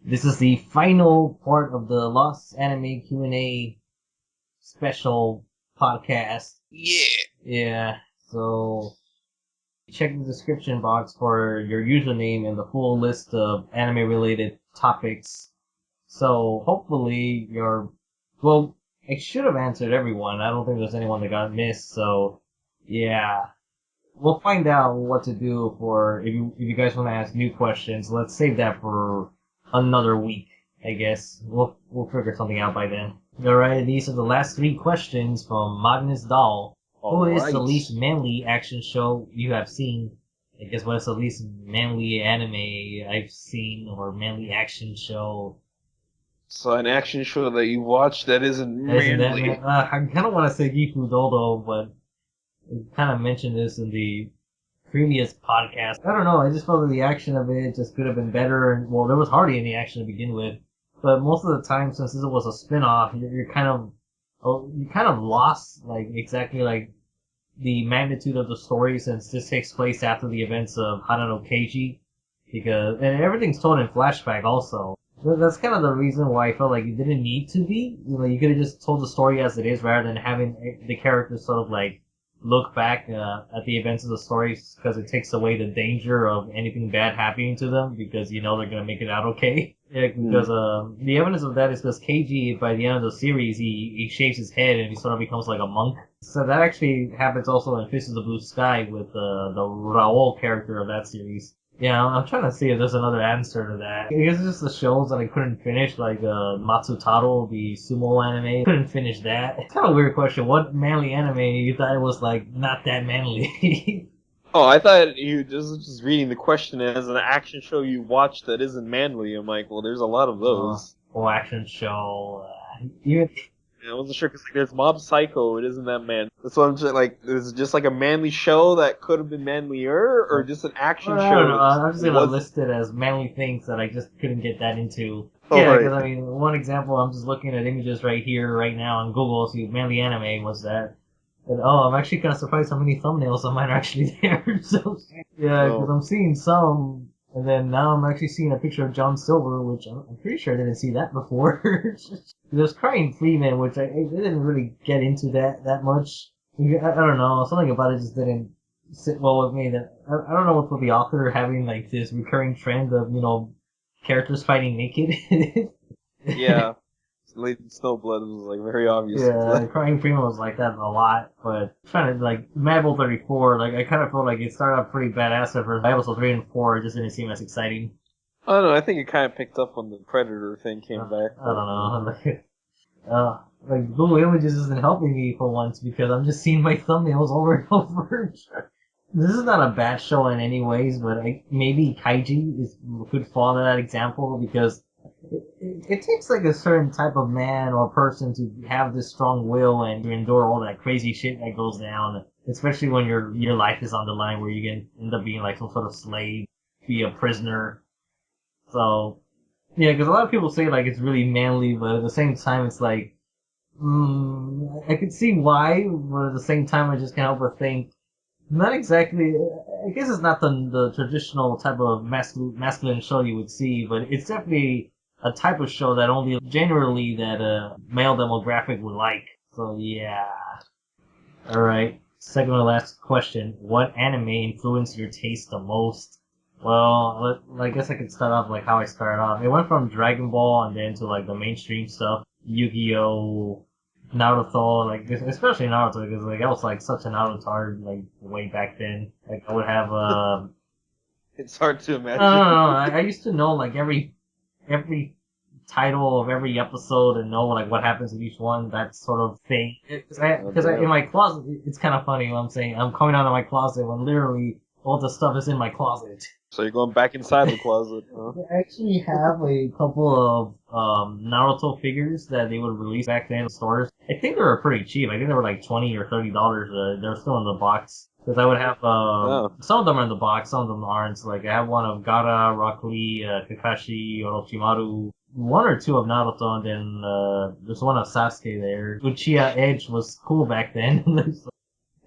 This is the final part of the Lost Anime Q&A special podcast. Yeah, so check the description box for your username and the full list of anime-related topics. So hopefully well, I should have answered everyone. I don't think there's anyone that got missed, so yeah. We'll find out what to do for, if you guys want to ask new questions, let's save that for another week, I guess. We'll figure something out by then. Alright, these are the last 3 questions from Magnus Dahl. Who is the least manly action show you have seen? I guess what is the least manly anime I've seen, or manly action show? So an action show that you watch that isn't manly. I kind of want to say Gifu Dodo, but I kind of mentioned this in the previous podcast. I don't know, I just felt that the action of it just could have been better, and well, there was hardly any action to begin with. But most of the time, since this was a spin-off, you kind of lost, like, exactly, like, the magnitude of the story, since this takes place after the events of Hanano Kaiji, and everything's told in flashback also. That's kind of the reason why I felt like it didn't need to be. You could have just told the story as it is, rather than having the characters sort of, like, look back at the events of the story, because it takes away the danger of anything bad happening to them, because they're gonna make it out okay. Yeah, because the evidence of that is because Keiji, by the end of the series, he shaves his head and he sort of becomes like a monk. So that actually happens also in Fist of the Blue Sky with the Raoul character of that series. Yeah, I'm trying to see if there's another answer to that. I guess it's just the shows that I couldn't finish, like Matsutaro, the sumo anime. Couldn't finish that. It's kind of a weird question. What manly anime you thought it was, like, not that manly? Oh, I thought you just reading the question as an action show you watch that isn't manly. I'm like, well, there's a lot of those. Action show. I wasn't sure, because there's Mob Psycho, it isn't that man. That's what I'm just like, is it just like a manly show that could have been manlier, or just an action show? I don't know, I'm just gonna list it as manly things that I just couldn't get that into. Oh, yeah, right. because I mean, one example, I'm just looking at images right here, right now on Google, see manly anime was that. And I'm actually kind of surprised how many thumbnails of mine are actually there. So, yeah, because I'm seeing some, and then now I'm actually seeing a picture of John Silver, which I'm pretty sure I didn't see that before. There's Crying Freeman, which I didn't really get into that much. I don't know, something about it just didn't sit well with me. That I don't know what's with the author having like this recurring trend of, characters fighting naked. Yeah. Lady Snowblood was like very obvious. Yeah, Crying Freeman was like that a lot, but trying to like Marvel 34, like I kind of felt like it started off pretty badass at first. By episode 3 and 4, it just didn't seem as exciting. I don't know, I think it kind of picked up when the Predator thing came back. I don't know. Like Google Images isn't helping me for once, because I'm just seeing my thumbnails over and over. This is not a bad show in any ways, but maybe Kaiji could fall into that example, because it takes like a certain type of man or person to have this strong will and to endure all that crazy shit that goes down, especially when your life is on the line, where you can end up being like some sort of slave, be a prisoner. So, yeah, because a lot of people say like it's really manly, but at the same time it's like, I could see why, but at the same time I just can't help but think, not exactly, I guess it's not the traditional type of masculine show you would see, but it's definitely a type of show that only generally that a male demographic would like. So yeah. Alright, second to last question. What anime influenced your taste the most? Well, I guess I could start off like how I started off. It went from Dragon Ball and then to like the mainstream stuff. Yu-Gi-Oh!, Naruto, like, especially Naruto, because like I was like such an Naruto like way back then. Like I would have It's hard to imagine. I don't know, I used to know like every title of every episode and know like what happens in each one, that sort of thing. Because in my closet, it's kind of funny what I'm saying. I'm coming out of my closet when literally all the stuff is in my closet. So you're going back inside the closet, huh? I actually have a couple of Naruto figures that they would release back then in stores. I think they were pretty cheap. I think they were like $20 or $30. They were still in the box. Because I would have, some of them are in the box, some of them aren't. Like, I have one of Gaara, Rock Lee, Kakashi, Orochimaru, one or two of Naruto, and then, there's one of Sasuke there. Uchiha Edge was cool back then.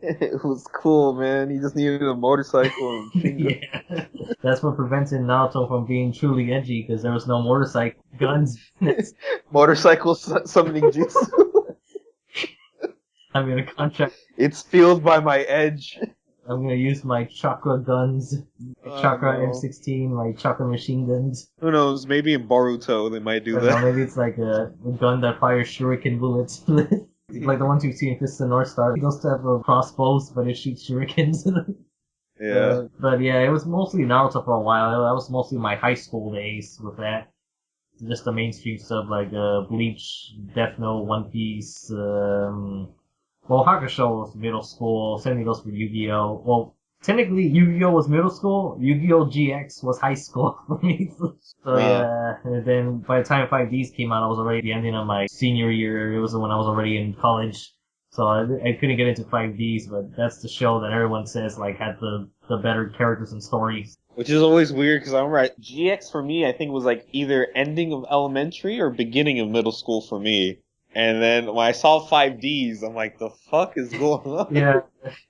It was cool, man. He just needed a motorcycle and Shingo. Yeah. That's what prevented Naruto from being truly edgy, because there was no motorcycle guns. Motorcycle summoning jutsu. I'm gonna contract. It's fueled by my edge. I'm gonna use my chakra guns, my chakra no. M16, my chakra machine guns. Who knows? Maybe in Boruto they might do I don't know, that. maybe it's like a gun that fires shuriken bullets. Like the ones you see in Fist of the North Star. Those type of crossbows, but it shoots shurikens. Yeah. But yeah, it was mostly Naruto for a while. That was mostly my high school days with that. Just the mainstream stuff like Bleach, Death Note, One Piece. Well, Hakusho was middle school. Same thing goes for Yu-Gi-Oh. Well, technically Yu-Gi-Oh was middle school. Yu-Gi-Oh GX was high school for me. So yeah, and then by the time 5Ds came out, I was already at the ending of my senior year. It was when I was already in college. So I couldn't get into 5Ds, but that's the show that everyone says like had the better characters and stories. Which is always weird because I'm right. GX for me, I think was like either ending of elementary or beginning of middle school for me. And then when I saw 5Ds, I'm like, the fuck is going on? Yeah.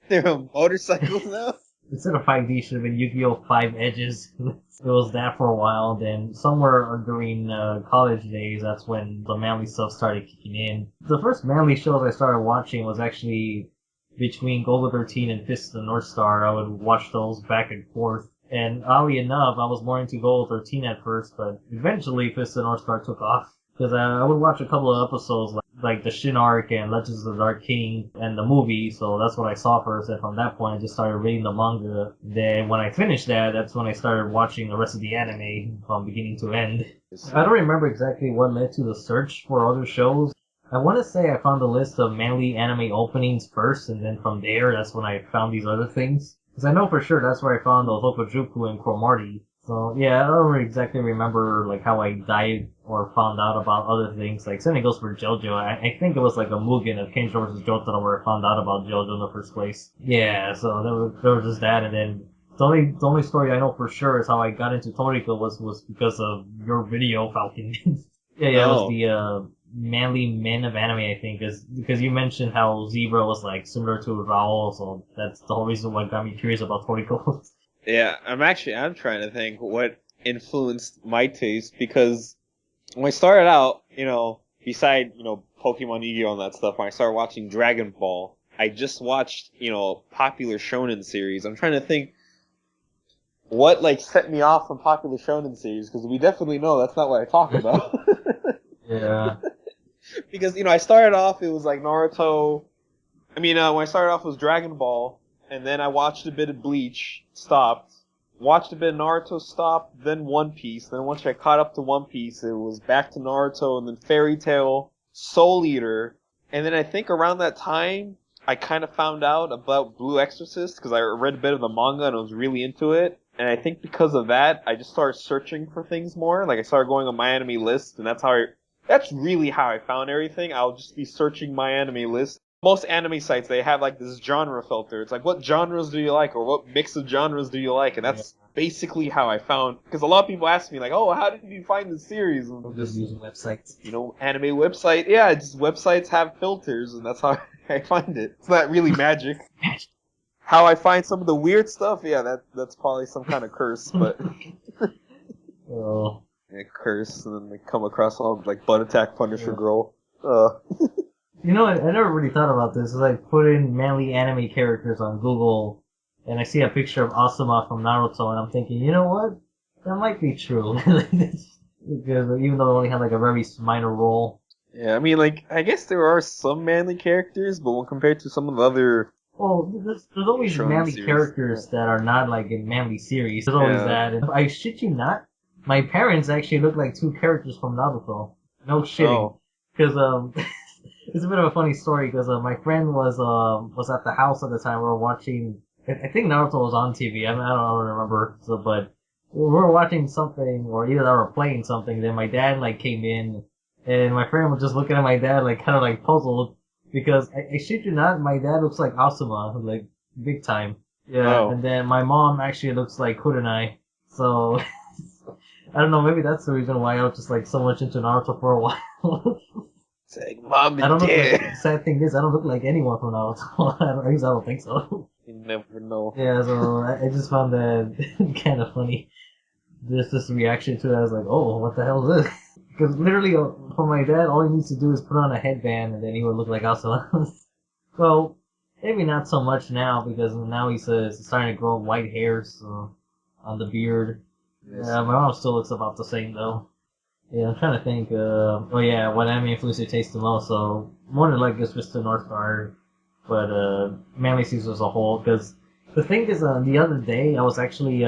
There are motorcycles now? Instead of 5D, it should have been Yu-Gi-Oh! 5 Edges. It was that for a while. Then somewhere during college days, that's when the manly stuff started kicking in. The first manly shows I started watching was actually between Golgo 13 and Fist of the North Star. I would watch those back and forth. And oddly enough, I was more into Golgo 13 at first, but eventually Fist of the North Star took off. Because I would watch a couple of episodes like the Shin arc and Legends of the Dark King and the movie, so that's what I saw first, and from that point I just started reading the manga. Then when I finished that, that's when I started watching the rest of the anime from beginning to end. I don't remember exactly what led to the search for other shows. I want to say I found a list of manly anime openings first, and then from there, that's when I found these other things. Because I know for sure that's where I found those Okujuku and Cromartie. So yeah, I don't exactly remember like how I dived or found out about other things. Like same thing goes for JoJo. I think it was like a Mugen of Kensho vs. Jotaro where I found out about JoJo in the first place. Yeah, so there was just that, and then the only story I know for sure is how I got into Toriko was because of your video, Falcon. Yeah, it was the manly men of anime, I think, because you mentioned how Zebra was like similar to Raoul, so that's the whole reason why got me curious about Toriko. Yeah, I'm trying to think what influenced my taste, because when I started out, beside, Pokemon, Yu-Gi-Oh! And that stuff, when I started watching Dragon Ball, I just watched, popular shonen series. I'm trying to think what, set me off from popular shonen series, because we definitely know that's not what I talk about. Yeah. Because, I started off, it was like Naruto. When I started off, it was Dragon Ball. And then I watched a bit of Bleach, stopped. Watched a bit of Naruto, stopped. Then One Piece. Then once I caught up to One Piece, it was back to Naruto, and then Fairy Tail, Soul Eater. And then I think around that time, I kind of found out about Blue Exorcist, because I read a bit of the manga and I was really into it. And I think because of that, I just started searching for things more. Like I started going on my anime list, and that's really how I found everything. I'll just be searching my anime list. Most anime sites, they have this genre filter. It's like, what genres do you like, or what mix of genres do you like? And that's basically how I found, because a lot of people ask me oh, how did you find this series? And Just using websites. Anime website. Yeah, just websites have filters, and that's how I find it. It's not really magic. How I find some of the weird stuff, yeah, that's probably some kind of curse, but Oh. a curse, and then they come across all butt attack Punisher girl. I never really thought about this. I put in manly anime characters on Google, and I see a picture of Asuma from Naruto, and I'm thinking, you know what? That might be true. Because even though they only had a very minor role. Yeah, I guess there are some manly characters, but when compared to some of the other... Well, there's always manly characters that are not in manly series. There's always that. And I shit you not, my parents actually look like two characters from Naruto. No shitting. Because, it's a bit of a funny story because my friend was at the house at the time. We were watching. I think Naruto was on TV. I don't remember. So, but we were watching something, or either they were playing something. Then my dad came in, and my friend was just looking at my dad kind of puzzled because I shit you not, my dad looks like Asuma, big time. Yeah. Oh. And then my mom actually looks like Kurenai. So I don't know. Maybe that's the reason why I was just so much into Naruto for a while. It's like, Mom I don't and look Dad. like, sad thing is, I don't look like anyone from Naruto. At least I don't think so. You never know. Yeah, so I just found that kind of funny. This reaction to it, I was like, oh, what the hell is this? Because literally, for my dad, all he needs to do is put on a headband and then he would look like Asuna. Well, maybe not so much now, because now he's starting to grow white hairs on the beard. Yes. Yeah, my mom still looks about the same, though. Yeah, I'm trying to think, oh yeah, what anime influenced your taste the most, so more than likely it's Mr. North Star, but Manly Seas as a whole, because the thing is, the other day, I was actually,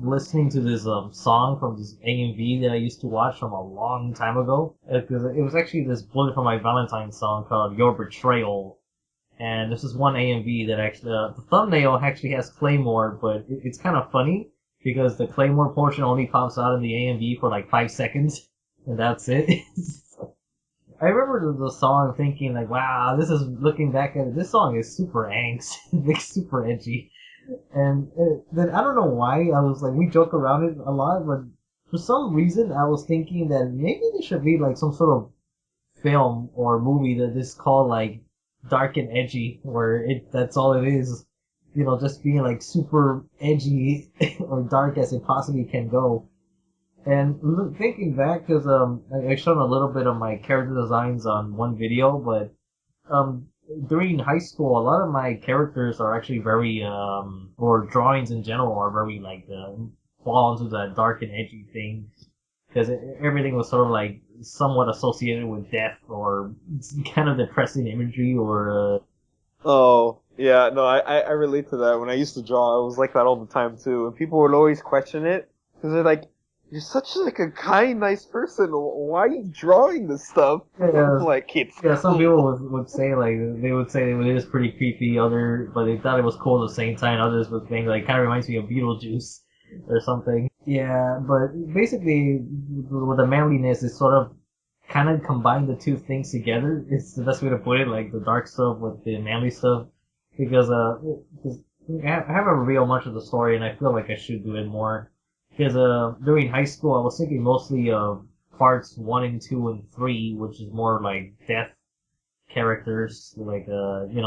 listening to this, song from this AMV that I used to watch from a long time ago, because it was actually this Bullet for My Valentine song called Your Betrayal, and this is one AMV that actually, the thumbnail actually has Claymore, but it's kind of funny, because the Claymore portion only pops out in the AMV for like 5 seconds, and that's it. I remember the song thinking like, wow, this is, looking back at it, this song is super angst, like super edgy. And then I don't know why, I was like, we joke around it a lot, but for some reason I was thinking that maybe there should be like some sort of film or movie that is called like Dark and Edgy, where that's all it is. You know, just being like super edgy or dark as it possibly can go. And thinking back, because I showed a little bit of my character designs on one video, but during high school, a lot of my characters are actually very or drawings in general are very like fall into that dark and edgy thing, because everything was sort of like somewhat associated with death or kind of depressing imagery or. Oh, yeah, no, I relate to that. When I used to draw, I was like that all the time too. And people would always question it, because they're like, you're such like a kind, nice person. Why are you drawing this stuff? Yeah, Like, it's yeah. Some cool. people would say like they would say it is pretty creepy. But they thought it was cool at the same time. Others would think like kind of reminds me of Beetlejuice or something. Yeah, but basically with the manliness is sort of kind of combine the two things together. It's the best way to put it, like the dark stuff with the manly stuff, because I haven't revealed much of the story, and I feel like I should do it more. Because during high school, I was thinking mostly of parts 1 and 2 and 3, which is more like death characters, like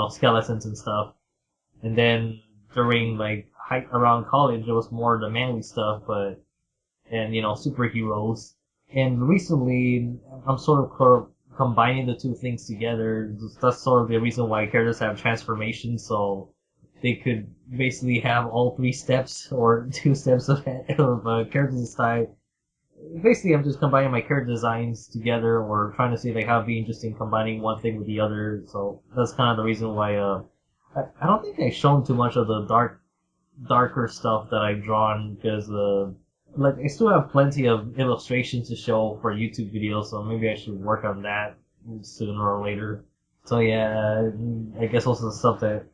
skeletons and stuff. And then during like around college, it was more the manly stuff, and superheroes. And recently, I'm sort of combining the two things together. That's sort of the reason why characters have transformations, so they could basically have all 3 steps or 2 steps of character design. Basically, I'm just combining my character designs together, or trying to see like how it'd be interesting combining one thing with the other. So that's kind of the reason why I don't think I've shown too much of the darker stuff that I've drawn, because like I still have plenty of illustrations to show for YouTube videos, so maybe I should work on that sooner or later. So yeah, I guess also the stuff that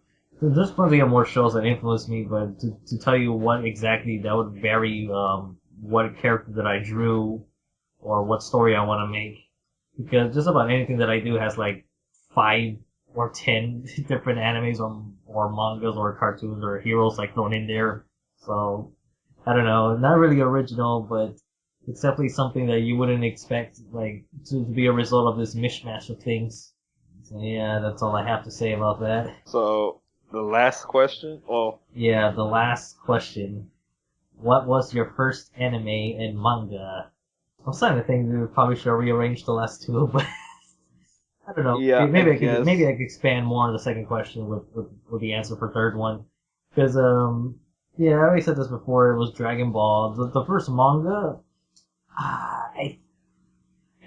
there's plenty of more shows that influenced me, but to tell you what exactly, that would vary what character that I drew or what story I want to make, because just about anything that I do has like 5 or 10 different animes or mangas or cartoons or heroes like thrown in there. So I don't know, not really original, but it's definitely something that you wouldn't expect like to be a result of this mishmash of things. So yeah, that's all I have to say about that. So, the last question? Well, Yeah, the last question. What was your first anime and manga? I'm starting to think we probably should rearrange the last two, but I don't know. yeah, Maybe I I could guess. maybe I could expand more on the second question with the answer for third one, because yeah, I already said this before. It was Dragon Ball. The first manga. I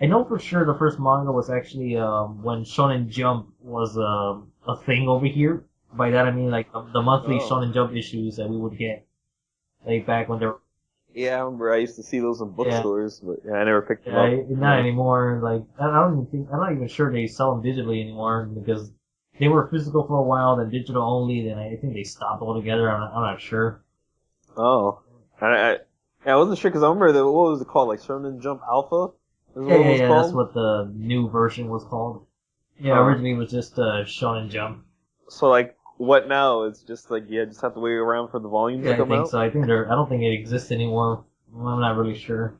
know for sure the first manga was actually when Shonen Jump was a thing over here. By that I mean like the monthly Oh. Shonen Jump issues that we would get like back when they were. Yeah, I remember I used to see those in Yeah. bookstores, but yeah, I never picked them Yeah, up. not Yeah. anymore. Like I'm not even sure they sell them digitally anymore, because they were physical for a while, then digital only. Then I think they stopped altogether. I'm not sure. Oh. Yeah, I wasn't sure, because I remember what was it called? Like Shonen Jump Alpha? Is what Yeah, it yeah, was yeah. called? That's what the new version was called. Yeah, Huh. originally it was just Shonen Jump. So, like, what now? It's just like, yeah, just have to wait around for the volumes Yeah, to I come think out? so. I think I don't think it exists anymore. I'm not really sure.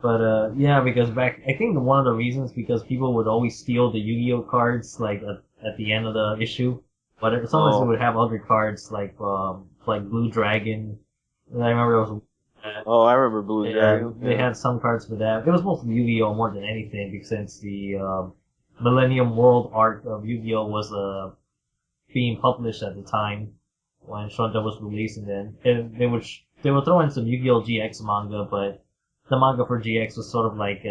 But yeah, because I think one of the reasons because people would always steal the Yu-Gi-Oh cards like at the end of the issue, but sometimes they would have other cards like Blue Dragon. And I remember it was. Oh, I remember Blue Dragon. They had some cards for that. It was mostly Yu-Gi-Oh more than anything, because since the Millennium World arc of Yu-Gi-Oh was being published at the time when Shonen Jump was released, and then they would throw in some Yu-Gi-Oh GX manga, but the manga for GX was sort of like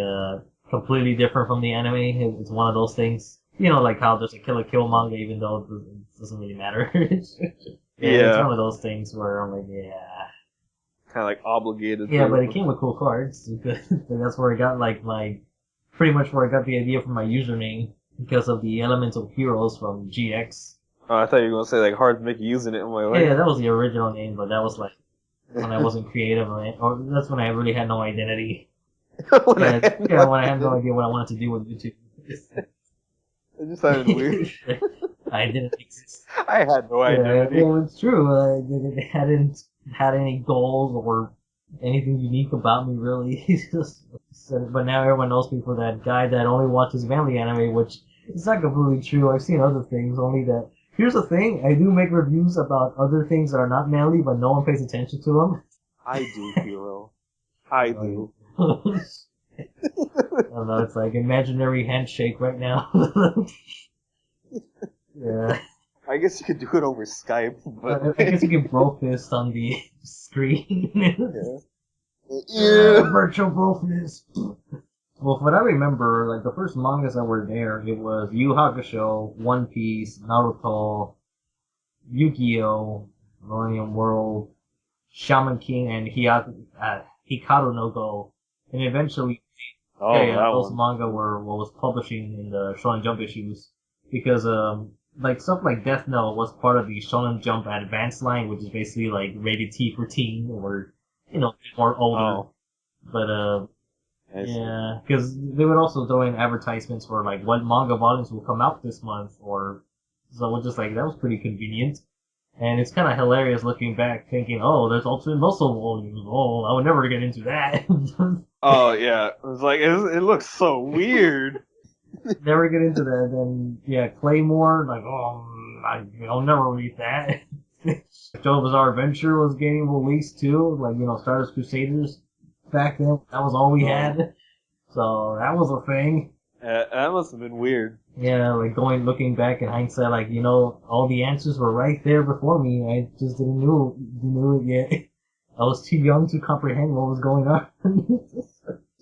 completely different from the anime. It's one of those things, like how there's a Kill la Kill manga, even though it doesn't really matter. It's one of those things where I'm like, yeah. Kind of like obligated. Yeah, but it came with cool cards. That's where I got pretty much where I got the idea for my username because of the Elemental Heroes from GX. Oh, I thought you were gonna say like hard to make using it. I'm like, yeah, that was the original name, but that was like when I wasn't creative, or that's when I really had no identity. When I had no idea what I wanted to do with YouTube. It just sounded weird. I didn't exist. I had no identity. Yeah, well, it's true. I hadn't had any goals or anything unique about me, really. But now everyone knows me for that guy that only watches family anime, which is not completely true. I've seen other things, only that. Here's the thing, I do make reviews about other things that are not manly, but no one pays attention to them. I do, Hero. I do. I don't know, it's like imaginary handshake right now. Yeah. I guess you could do it over Skype, but... I guess you can bro fist on the screen. Yeah. Virtual bro fist. Well, from what I remember, like the first mangas that were there, it was Yu Hakusho, One Piece, Naruto, Yugioh, Millennium World, Shaman King, and Hikaru no Go. And eventually, those manga were what was publishing in the Shonen Jump issues. Because, stuff like Death Note was part of the Shonen Jump Advanced line, which is basically like rated T for teen, or, more older. But, yeah, because they would also throw in advertisements for like what manga volumes will come out this month, so we're just like, that was pretty convenient. And it's kind of hilarious looking back, thinking, oh, there's Ultimate Muscle volumes. Oh, I would never get into that. Oh yeah, it was like it looks so weird. Never get into that. Then yeah, Claymore, like I'll never read that. JoJo Bizarre Adventure was getting released too, like Stardust Crusaders. Back then, that was all we had. So that was a thing. That must have been weird. Yeah, like looking back in hindsight, like, all the answers were right there before me. I just didn't know it yet. I was too young to comprehend what was going on.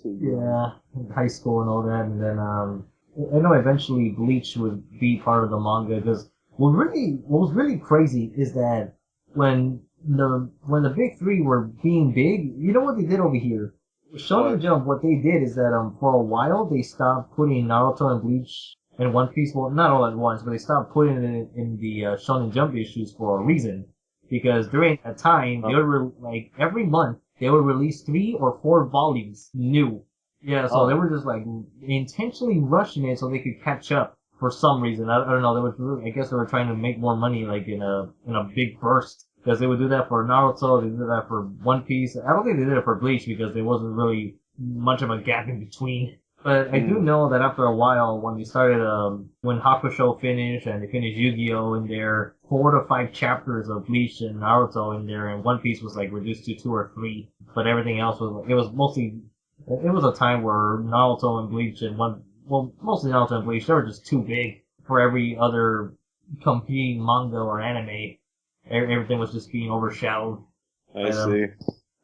Yeah, high school and all that, and then, I know eventually Bleach would be part of the manga, because what was really crazy is that when the big three were being big, you know what they did over here? Shonen Jump, what they did is that for a while they stopped putting Naruto and Bleach and One Piece, well, not all at once, but they stopped putting it in the Shonen Jump issues for a reason. Because during that time, they were like every month they would release 3 or 4 volumes new. Yeah, so they were just like intentionally rushing it so they could catch up for some reason. I don't know. I guess they were trying to make more money, like in a big burst. Because they would do that for Naruto, they did that for One Piece. I don't think they did it for Bleach because there wasn't really much of a gap in between. But I do know that after a while, when they started, when Hakusho finished and they finished Yu-Gi-Oh! In there, 4 to 5 chapters of Bleach and Naruto in there, and One Piece was like reduced to 2 or 3. But everything else was it was a time where Naruto and Bleach and mostly Naruto and Bleach, they were just too big for every other competing manga or anime. Everything was just being overshadowed. I see.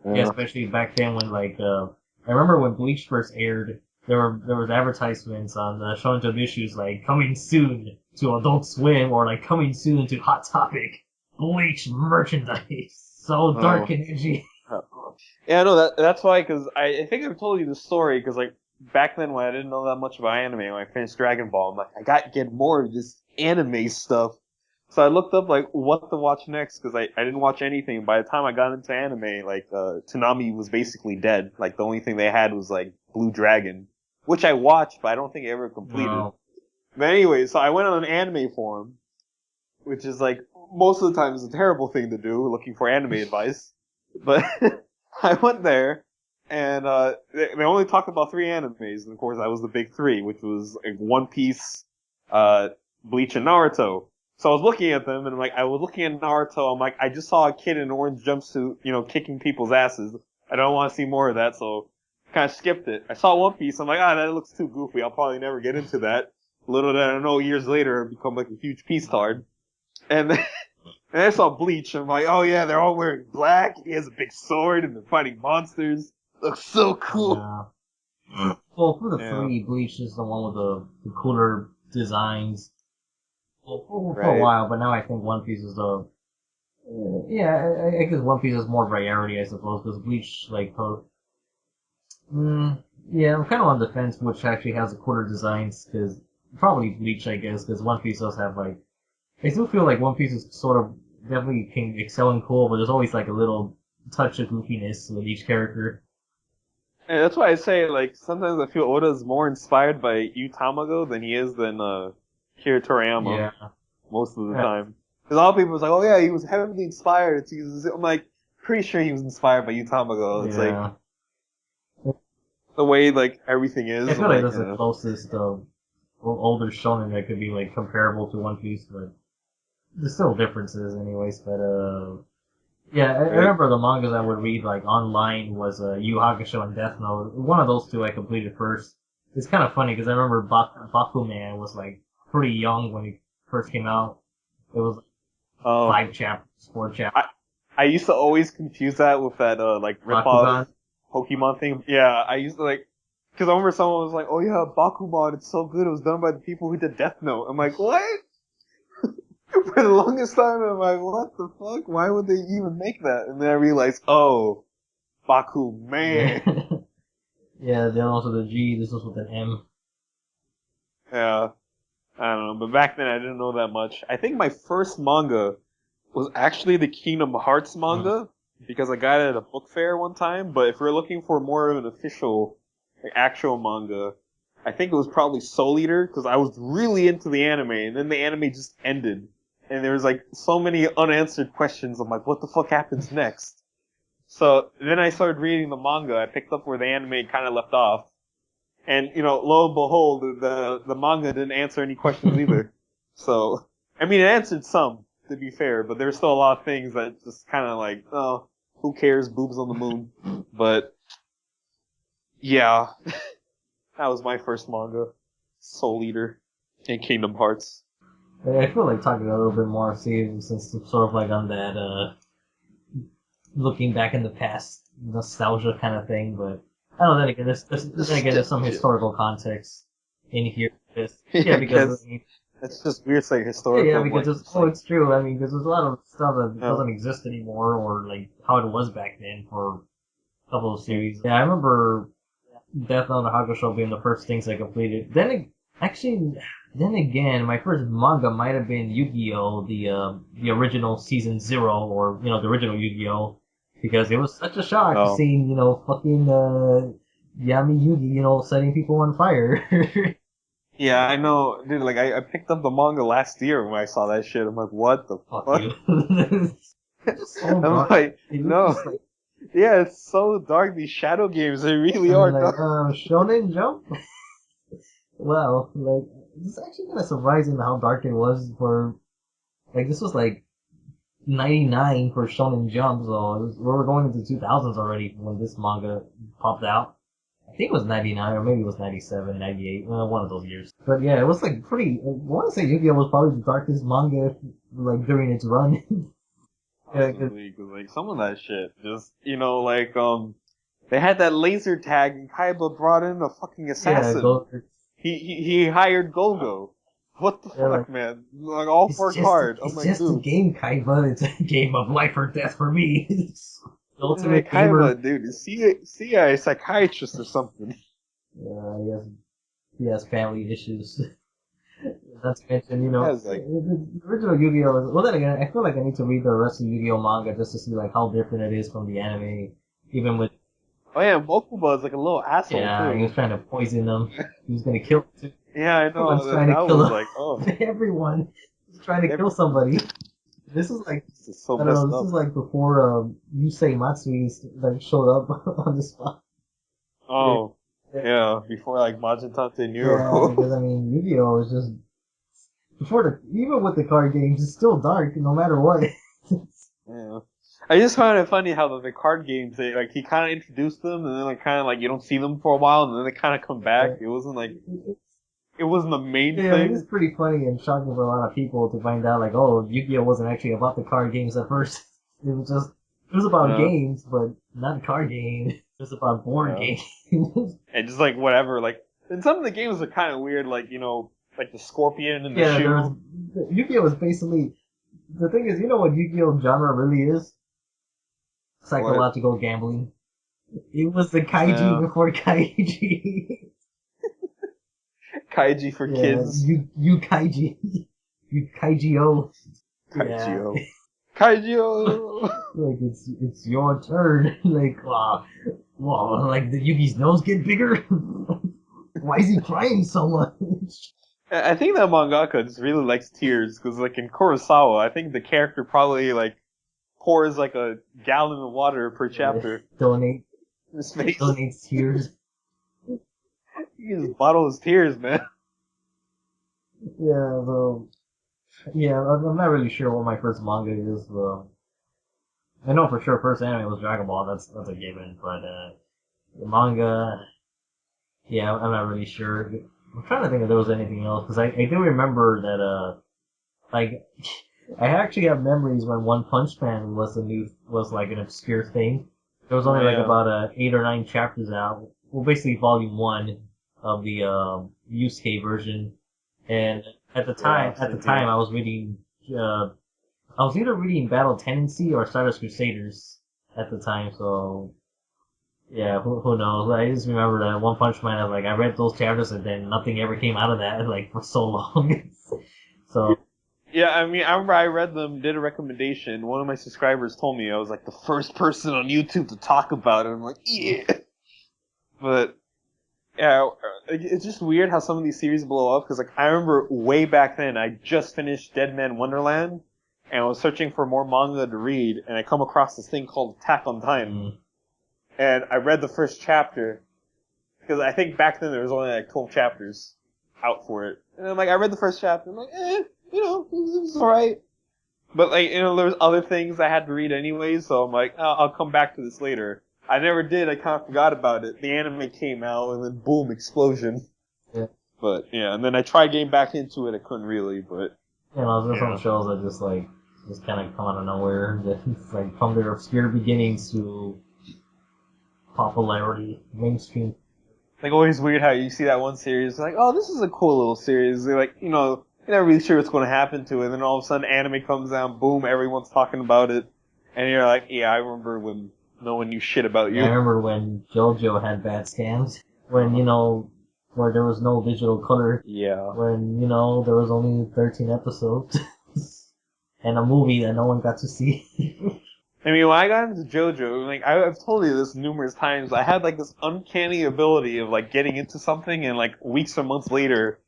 Yeah, especially back then when I remember when Bleach first aired, there was advertisements on the Shonen Jump issues like coming soon to Adult Swim or like coming soon to Hot Topic. Bleach merchandise, so dark and edgy. Yeah, no, that's why, because I think I've told you the story, because like back then when I didn't know that much about anime, when I finished Dragon Ball, I'm like, I got to get more of this anime stuff. So I looked up like what to watch next because I didn't watch anything. By the time I got into anime, like Toonami was basically dead. Like the only thing they had was like Blue Dragon, which I watched, but I don't think I ever completed. No. But anyway, so I went on an anime forum, which is like most of the time is a terrible thing to do, looking for anime advice. But I went there, and they only talked about 3 animes, and of course that was the big three, which was like One Piece, Bleach, and Naruto. So I was looking at them, and like I was looking at Naruto, I'm like, I just saw a kid in an orange jumpsuit, kicking people's asses. I don't want to see more of that, so kind of skipped it. I saw One Piece, I'm like, that looks too goofy. I'll probably never get into that. Little did I know, years later, I'd become like a huge Peace Tard. And then, and I saw Bleach, I'm like, oh yeah, they're all wearing black. He has a big sword, and they're fighting monsters. Looks so cool. Yeah. Well, for the three, Bleach is the one with the cooler designs. Well, for a while, but now I think One Piece is the... I guess One Piece is more variety, I suppose, because Bleach, like... I'm kind of on the fence which actually has the cooler designs, because... Probably Bleach, I guess, because One Piece does have, like... I still feel like One Piece is sort of... Definitely can excel in cool, but there's always, like, a little touch of goofiness with each character. And that's why I say, like, sometimes I feel Oda's more inspired by Yu Tamago than he is than, Kira Toriyama. Yeah. Most of the time. Because a lot of people was like, oh yeah, he was heavily inspired. I'm like, pretty sure he was inspired by Yu Tamago. It's like, the way, like, everything is. I feel like that's the closest, older shonen that could be, like, comparable to One Piece, but there's still differences anyways, but, I remember the mangas I would read, like, online was, Yu Hakusho and Death Note. One of those two I completed first. It's kind of funny, because I remember Bakuman was, like, pretty young when he first came out. It was, 5 chapters, 4 chapters. I used to always confuse that with that, like, rip-off Pokemon thing. Yeah, I used to, like, because I remember someone was like, oh yeah, Bakuman, it's so good, it was done by the people who did Death Note. I'm like, what? For the longest time, I'm like, what the fuck? Why would they even make that? And then I realized, oh, Bakuman. Yeah, then also the G, this was with an M. Yeah. I don't know, but back then I didn't know that much. I think my first manga was actually the Kingdom Hearts manga, because I got it at a book fair one time, but if we're looking for more of an official, like, actual manga, I think it was probably Soul Eater, because I was really into the anime, and then the anime just ended. And there was, like, so many unanswered questions. I'm like, what the fuck happens next? So, then I started reading the manga. I picked up where the anime kind of left off. And, lo and behold, the manga didn't answer any questions either. So, I mean, it answered some, to be fair, but there's still a lot of things that just kind of like, oh, who cares, boobs on the moon. But, yeah. That was my first manga. Soul Eater and Kingdom Hearts. I feel like talking a little bit more, since it's sort of like on that, looking back in the past, nostalgia kind of thing, but I don't know, then again, there's some historical context in here. Because it's just weird saying historical. Yeah, because it's true. I mean, because there's a lot of stuff that doesn't exist anymore, or like how it was back then for a couple of series. Yeah, I remember Death Note and Hakusho being the first things I completed. Then again, my first manga might have been Yugioh, the original season 0, or the original Yu-Gi-Oh, because it was such a shock seeing fucking Yami Yugi setting people on fire. Yeah, I know, dude. Like I picked up the manga last year when I saw that shit. I'm like, what the fuck? I'm like, no. Yeah, it's so dark. These shadow games, they really are dark. Shonen Jump. Wow, like, it's actually kind of surprising how dark it was for, like, this was like 99 for Shonen Jump, so we were going into 2000s already when this manga popped out. I think it was 99, or maybe it was 97, 98, one of those years. But yeah, it was like pretty, I want to say Yu-Gi-Oh was probably the darkest manga, like, during its run. Possibly, because, like, some of that shit, just, they had that laser tag, and Kaiba brought in a fucking assassin. Yeah, He hired Golgo. What the fuck, man? Like, all for a card. It's just a game, Kaiba. It's a game of life or death for me. It's the ultimate Kaiba, dude. See a psychiatrist or something. Yeah, he has family issues. Not to mention, the original Yu-Gi-Oh! Well, then again, I feel like I need to read the rest of Yu-Gi-Oh! Manga just to see, like, how different it is from the anime, even with... Oh yeah, Mokuba is like a little asshole, too. He was trying to poison them. He was gonna kill them. Yeah, I know. Everyone's trying to kill them. Like, oh. Everyone is trying to kill somebody. This is like, this is so I don't know, this is like before Yusei Matsui, like, showed up on the spot. Oh, yeah, before like Majin Tante Yeah, Nero. because I mean, Yu-Gi-Oh is just even with the card games, it's still dark no matter what. Yeah. I just find it funny how the card games, he kind of introduced them, and then like kind of like you don't see them for a while, and then they kind of come back. It wasn't like it wasn't the main Yeah, thing. it's pretty funny and shocking for a lot of people to find out, like, oh, Yu-Gi-Oh wasn't actually about the card games at first. It was about Yeah. games, but not card games. It was about board Yeah. games. And just like whatever, like, and some of the games are kind of weird, like like the scorpion and the Yeah, shoe. Yu-Gi-Oh was basically, the thing is, you know what Yu-Gi-Oh genre really is? What? Psychological gambling. It was the Kaiji Yeah. before Kaiji. Kaiji for Yeah, kids. you Kaiji. You Kaiji-O. Yeah. Kaijio. Kaijio. Like, it's your turn. Like, wow, like, the Yugi's nose get bigger? Why is he crying so much? I think that mangaka just really likes tears because, like, in Kurosawa, I think the character probably like pours like a gallon of water per chapter. Donate, In his face. donates tears. He can just bottle his tears, man. Yeah, so, yeah, I'm not really sure what my first manga is. I know for sure first anime was Dragon Ball, that's a given, but, the manga, yeah, I'm not really sure. I'm trying to think if there was anything else, because I do remember that, like, I actually have memories when One Punch Man was like an obscure thing. There was only like Yeah. about 8 or 9 chapters out. Well, basically volume 1 of the Yusuke version. And at the time, same here. I was reading I was either reading Battle Tendency or Stardust Crusaders at the time, so yeah, who knows? I just remember that One Punch Man, I read those chapters and then nothing ever came out of that, like, for so long. So, Yeah, I mean, I remember I read them, did a recommendation. One of my subscribers told me I was like the first person on YouTube to talk about it. I'm like, yeah. But yeah, it's just weird how some of these series blow up because, like, I remember way back then I just finished Dead Man Wonderland and I was searching for more manga to read, and I come across this thing called Attack on Titan, and I read the first chapter because I think back then there was only like 12 chapters out for it, and I'm like, I read the first chapter, I'm like, it was alright. But, like, there was other things I had to read anyways, so I'm like, I'll come back to this later. I never did, I kind of forgot about it. The anime came out, and then boom, explosion. yeah. But, yeah, and then I tried getting back into it, I couldn't really, but... You know, there's Yeah. some shows that just kind of come out of nowhere. Just like from their obscure beginnings to popularity, mainstream. Like, always weird how you see that one series, like, oh, this is a cool little series. They're like, you're not really sure what's going to happen to it, and then all of a sudden anime comes out, boom, everyone's talking about it, and you're like, yeah, I remember when no one knew shit about you. I remember when JoJo had bad scams. When, where there was no digital color. Yeah. When, there was only 13 episodes. And a movie that no one got to see. I mean, when I got into JoJo, like, I've told you this numerous times, I had, like, this uncanny ability of, like, getting into something and, like, weeks or months later,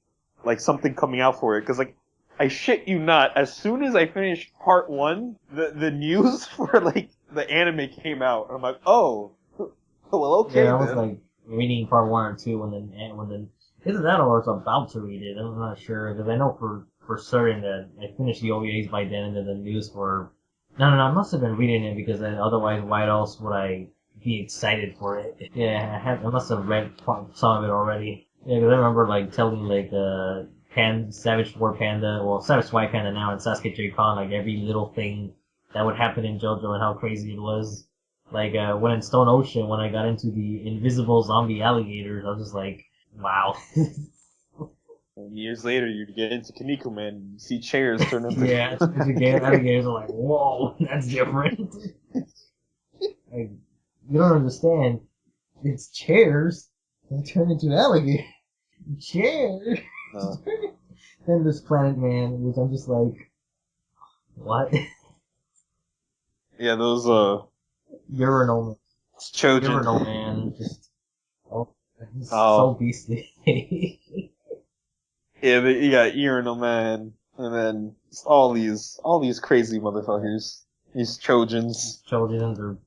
like, something coming out for it. Cause, like, I shit you not, as soon as I finished part 1, the news for, like, the anime came out. I'm like, oh, well, okay Yeah, I was, then. like, reading part 1 or 2 when either that or I was about to read it. I'm not sure, because I know for certain that I finished the OVAs by then, and then the news for... No, I must have been reading it, because then otherwise why else would I be excited for it? Yeah, I must have read some of it already. Yeah, because I remember, like, telling, like, Savage War Panda, well, Savage White Panda now, and Sasuke J. Con, like, every little thing that would happen in JoJo and how crazy it was. Like, when in Stone Ocean, when I got into the invisible zombie alligators, I was just like, wow. And years later, you get into Kinnikuman and you see chairs turn into... Yeah, alligators are like, whoa, that's different. Like, you don't understand. It's chairs that turn into alligators. Chairs! Then this Planet Man, which I'm just like, what? Yeah, those, Urinal Man. Chojin. Urinal Man, just, he's so beastly. Yeah, you got Urinal Man, and then all these crazy motherfuckers. These Trojans. Trojans are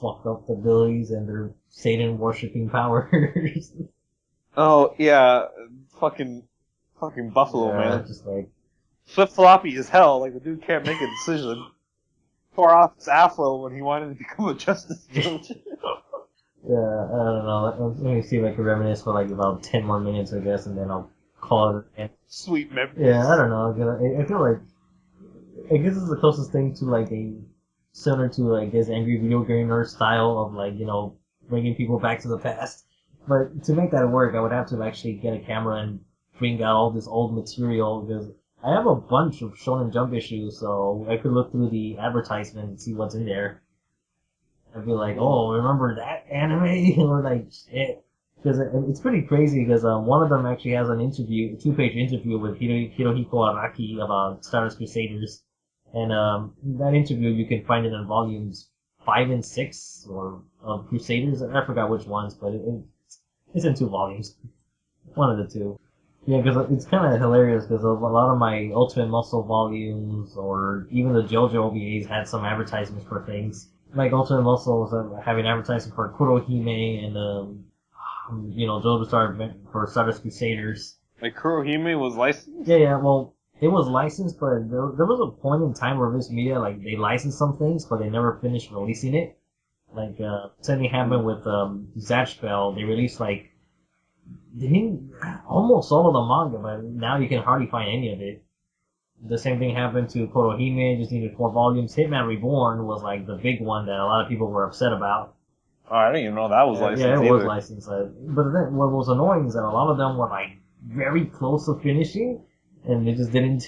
fucked up abilities and their Satan worshipping powers. Oh yeah, fucking Buffalo man. Just like Flip floppy as hell. Like the dude can't make a decision. Tore off his afro when he wanted to become a justice judge. yeah, I don't know. Let me see if I can reminisce for like about 10 more minutes, I guess, and then I'll call it. And Sweet memories. yeah, I don't know. I feel like I guess it's the closest thing to like a similar to I guess angry video gamer style of like bringing people back to the past. But to make that work, I would have to actually get a camera and bring out all this old material because I have a bunch of Shonen Jump issues, so I could look through the advertisement and see what's in there. I'd be like, oh, remember that anime? Or like, shit. Because it's pretty crazy because one of them actually has an interview, a 2-page interview with Hirohiko Araki about Stardust Crusaders. And that interview, you can find it in volumes 5 and 6 or of Crusaders. I forgot which ones, but it's in 2 volumes. One of the 2. Yeah, because it's kind of hilarious because a lot of my Ultimate Muscle volumes or even the JoJo OVAs had some advertisements for things. Like Ultimate Muscle was having advertising for Kurohime and, JoJo Star for Stardust Crusaders. Like Kurohime was licensed? Yeah, well, it was licensed, but there was a point in time where Viz Media, like, they licensed some things, but they never finished releasing it. Like, something happened with, Zatchbell. They released, like, almost all of the manga, but now you can hardly find any of it. The same thing happened to Kurohime, just needed 4 volumes. Hitman Reborn was like the big one that a lot of people were upset about. Oh, I didn't even know that was licensed. Yeah, it was licensed. But then what was annoying is that a lot of them were like very close to finishing, and they just didn't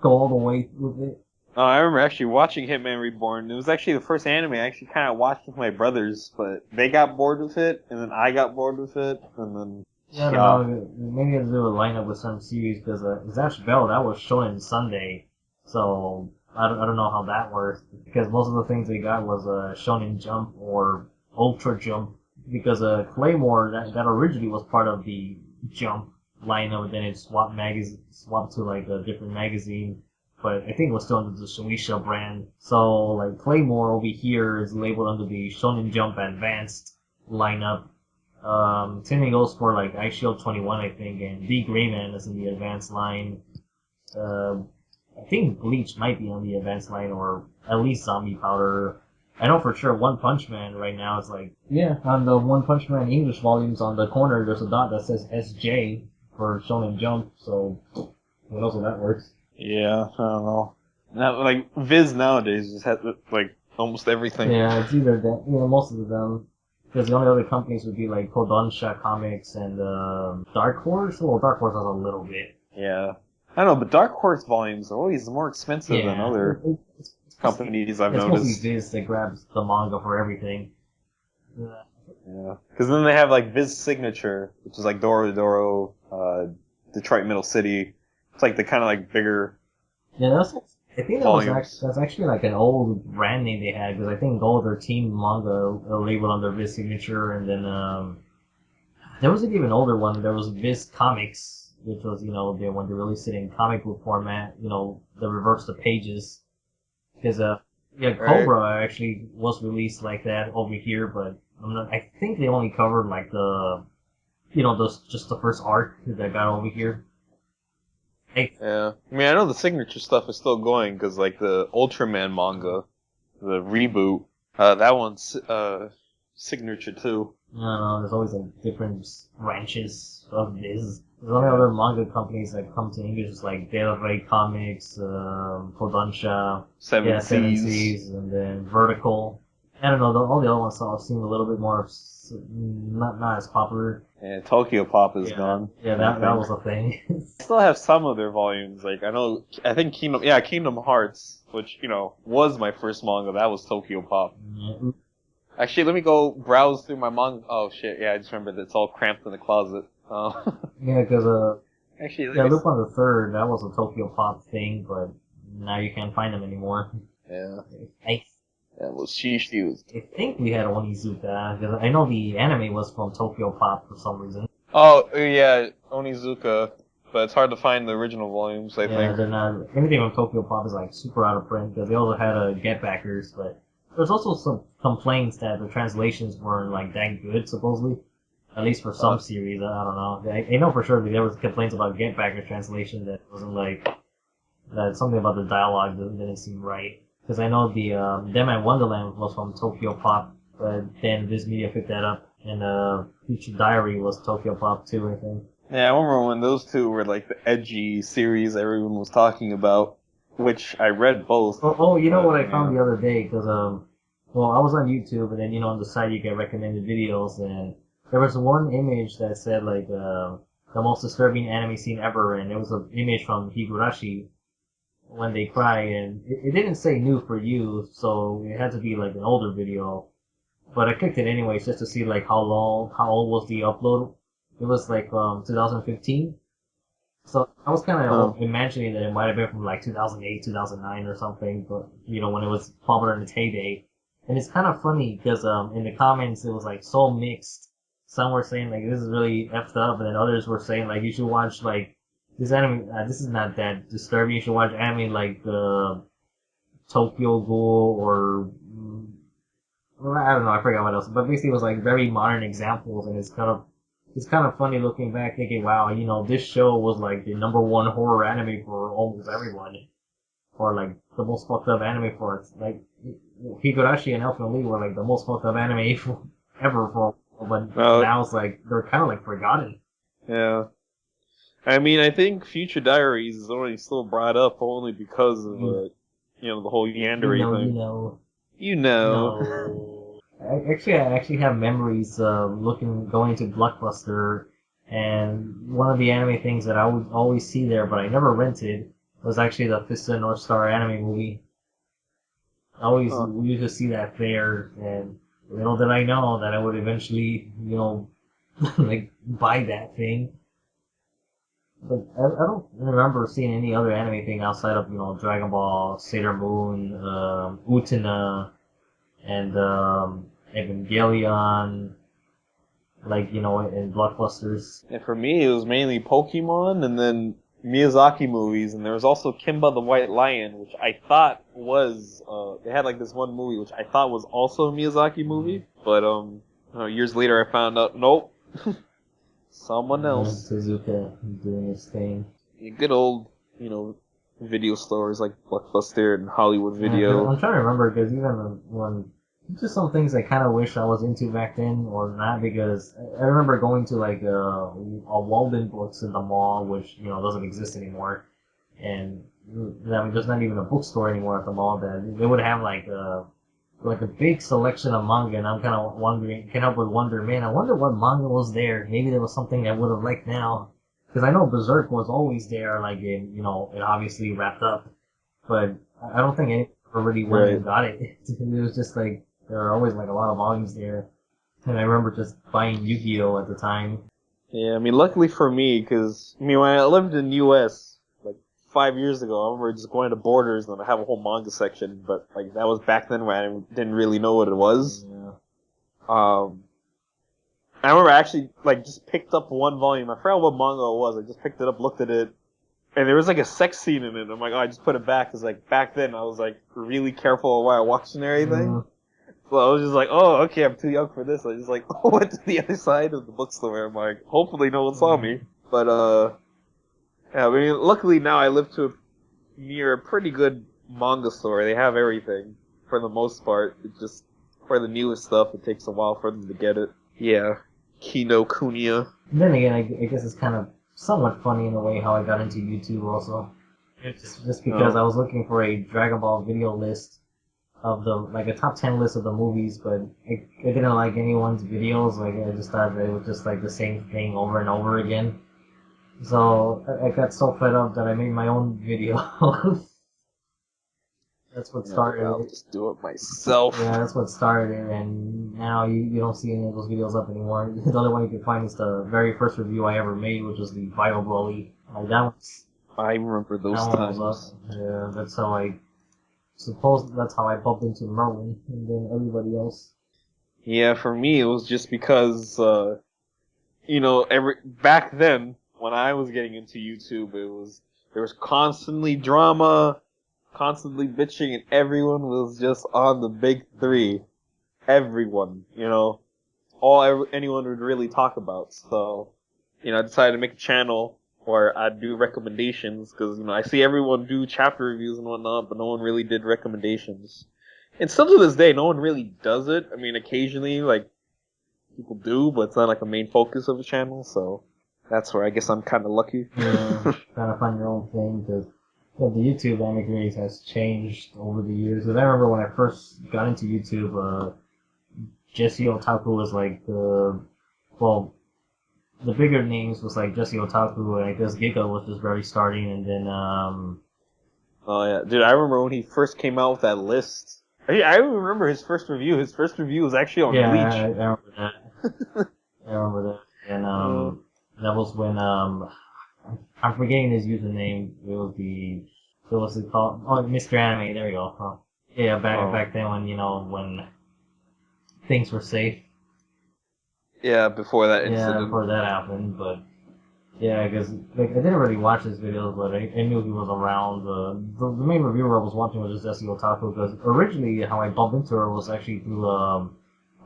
go all the way with it. Oh, I remember actually watching Hitman Reborn. It was actually the first anime I actually kind of watched with my brothers, but they got bored with it, and then I got bored with it, and then... Yeah, I don't know. Maybe it has to do with line up with some series, because Zatch Bell, that was Shonen Sunday, so I don't know how that works, because most of the things they got was Shonen Jump or Ultra Jump, because Claymore, that originally was part of the Jump lineup, and then it swapped to like a different magazine, but I think it was still under the Shueisha brand. So like Claymore over here is labeled under the Shonen Jump Advanced lineup. Same thing goes for like Ice Shield 21, I think, and D Greyman is in the advanced line. I think Bleach might be on the advanced line, or at least Zombie Powder. I know for sure One Punch Man right now is like, yeah, on the One Punch Man English volumes on the corner, there's a dot that says SJ for Shonen Jump, so who knows how that works. Yeah, I don't know. Now, like, Viz nowadays just has, like, almost everything. Yeah, it's either that, most of them. Because the only other companies would be like Kodansha Comics and Dark Horse. Well, Dark Horse has a little bit. Yeah. I don't know, but Dark Horse volumes are always more expensive than other companies I've noticed. It's mostly Viz that grabs the manga for everything. Yeah. Because then they have like Viz Signature, which is like Doro Doro, Detroit Middle City. It's like the kind of like bigger. Yeah, I think that's actually like an old brand name they had, because I think all their team manga labeled under Viz Signature, and then there was an even older one. There was Viz Comics, which was when they released it in comic book format, the reverse the pages, because Cobra actually was released like that over here, but I think they only covered like the just the first arc that got over here. Yeah, I mean, I know the Signature stuff is still going, because, like, the Ultraman manga, the reboot, that one's, Signature too. I don't know, there's always, like, different branches of Viz. There's only other manga companies that come to English, it's like Del Rey Comics, Kodansha, Seven Seas, and then Vertical. I don't know, all the other ones seem a little bit more, not as popular. Yeah, Tokyo Pop is gone. Yeah, that was a thing. I still have some of their volumes. Like, I think Kingdom Hearts, which, was my first manga, that was Tokyo Pop. Yeah. Actually, let me go browse through my manga. Oh shit, yeah, I just remembered it's all cramped in the closet. Yeah, because, actually, Lupin the Third, that was a Tokyo Pop thing, but now you can't find them anymore. Yeah. That was Shishu. I think we had Onizuka, because I know the anime was from Tokyo Pop for some reason. Oh, yeah, Onizuka. But it's hard to find the original volumes, I think. Yeah, they're not. Anything from Tokyo Pop is like super out of print, because they also had Get Backers, but There's also some complaints that the translations weren't like that good, supposedly. At least for some series, I don't know. I know for sure that there was complaints about Get Backer's translation that wasn't like that. Something about the dialogue didn't seem right. Because I know the Them at Wonderland was from Tokyo Pop, but then Viz Media picked that up, and Future Diary was Tokyo Pop too, I think. Yeah, I remember when those two were like the edgy series everyone was talking about, which I read both. Oh, you know what I found the other day? Because well, I was on YouTube, and then on the site you get recommended videos, and there was one image that said like the most disturbing anime scene ever, and it was an image from Higurashi when they cry, and it didn't say new for you, so it had to be like an older video. But I clicked it anyways just to see like how old was the upload. It was like 2015. So I was kind of imagining that it might have been from like 2008, 2009 or something, but when it was popular in its heyday. And it's kind of funny because in the comments it was like so mixed. Some were saying like this is really effed up, and then others were saying like you should watch like this anime. This is not that disturbing. You should watch anime like Tokyo Ghoul or I don't know. I forgot what else. But basically, it was like very modern examples, and it's kind of funny looking back, thinking, wow, this show was like the #1 horror anime for almost everyone, or like the most fucked up anime for it. Like Higurashi and Elfen Lee were like the most fucked up anime ever for. But now it's like they're kind of like forgotten. Yeah, I mean, I think Future Diaries is only still brought up only because of the whole Yandere thing. I actually have memories of going to Blockbuster, and one of the anime things that I would always see there, but I never rented, was actually the Fist of the North Star anime movie. I always used to see that there, and little did I know that I would eventually, like, buy that thing. But I don't remember seeing any other anime thing outside of, Dragon Ball, Sailor Moon, Utena, and, Evangelion, like, in Blockbusters. And for me, it was mainly Pokemon, and then Miyazaki movies, and there was also Kimba the White Lion, which I thought was, they had like this one movie which I thought was also a Miyazaki movie, but years later I found out, nope, someone else. Suzuka doing his thing. Good old, video stores like Blockbuster and Hollywood Video. I'm trying to remember, because even when, just some things I kind of wish I was into back then, or not, because I remember going to like a Walden Books in the mall, which doesn't exist anymore, and I mean, there's not even a bookstore anymore at the mall. That they would have like a big selection of manga, and I'm kind of wondering, can't help but wonder, man, I wonder what manga was there. Maybe there was something I would have liked now, because I know Berserk was always there, like it obviously wrapped up, but I don't think anyone ever really went and got it. It was just like. There were always like a lot of volumes there, and I remember just buying Yu-Gi-Oh at the time. Yeah, I mean, luckily for me, because when I lived in U.S. like 5 years ago, I remember just going to Borders and I have a whole manga section, but like that was back then when I didn't really know what it was. Yeah. I remember I actually like just picked up one volume. I forgot what manga it was. I just picked it up, looked at it, and there was like a sex scene in it. I'm like, I just put it back because like back then I was like really careful of what I watched and everything. So I was just like, oh, okay, I'm too young for this. I just like went to the other side of the bookstore. I'm like, hopefully no one saw me. But yeah, I mean, luckily now I live near a pretty good manga store. They have everything for the most part. It's just for the newest stuff, it takes a while for them to get it. Yeah, Kinnikuman. Then again, I guess it's kind of somewhat funny in a way how I got into YouTube also. It's just because I was looking for a Dragon Ball video list of a top 10 list of the movies, but I didn't like anyone's videos. Like, I just thought it was just like the same thing over and over again. So I got so fed up that I made my own video. That's what started I'll just do it myself. Yeah, that's what started it, and now you don't see any of those videos up anymore. The only one you can find is the very first review I ever made, which was the Bio Broly. Like, I remember those times. Yeah, that's how I suppose that's how I bumped into Merlin and then everybody else. Yeah, for me it was just because back then when I was getting into YouTube, there was constantly drama, constantly bitching, and everyone was just on the big three. Everyone, anyone would really talk about. So, I decided to make a channel where I'd do recommendations, because, I see everyone do chapter reviews and whatnot, but no one really did recommendations. And still to this day, no one really does it. I mean, occasionally, like, people do, but it's not like a main focus of the channel, so that's where I guess I'm kind of lucky. Yeah, trying to find your own thing, because the YouTube anime community has changed over the years. Because I remember when I first got into YouTube, Jesse Otaku was like the bigger names was like Jesse Otaku, and I guess Giga was just barely starting, and then Oh yeah, dude, I remember when he first came out with that list. I remember his first review. His first review was actually on yeah, Bleach. I remember that. I remember that, and that was when I'm forgetting his username. It was called Mr. Anime. There we go. Oh. Yeah, back then when when things were safe. Yeah, before that incident. Yeah, before that happened, but yeah, because I didn't really watch his videos, but I knew he was around. The main reviewer I was watching was just Jesse Otaku, because originally how I bumped into her was actually through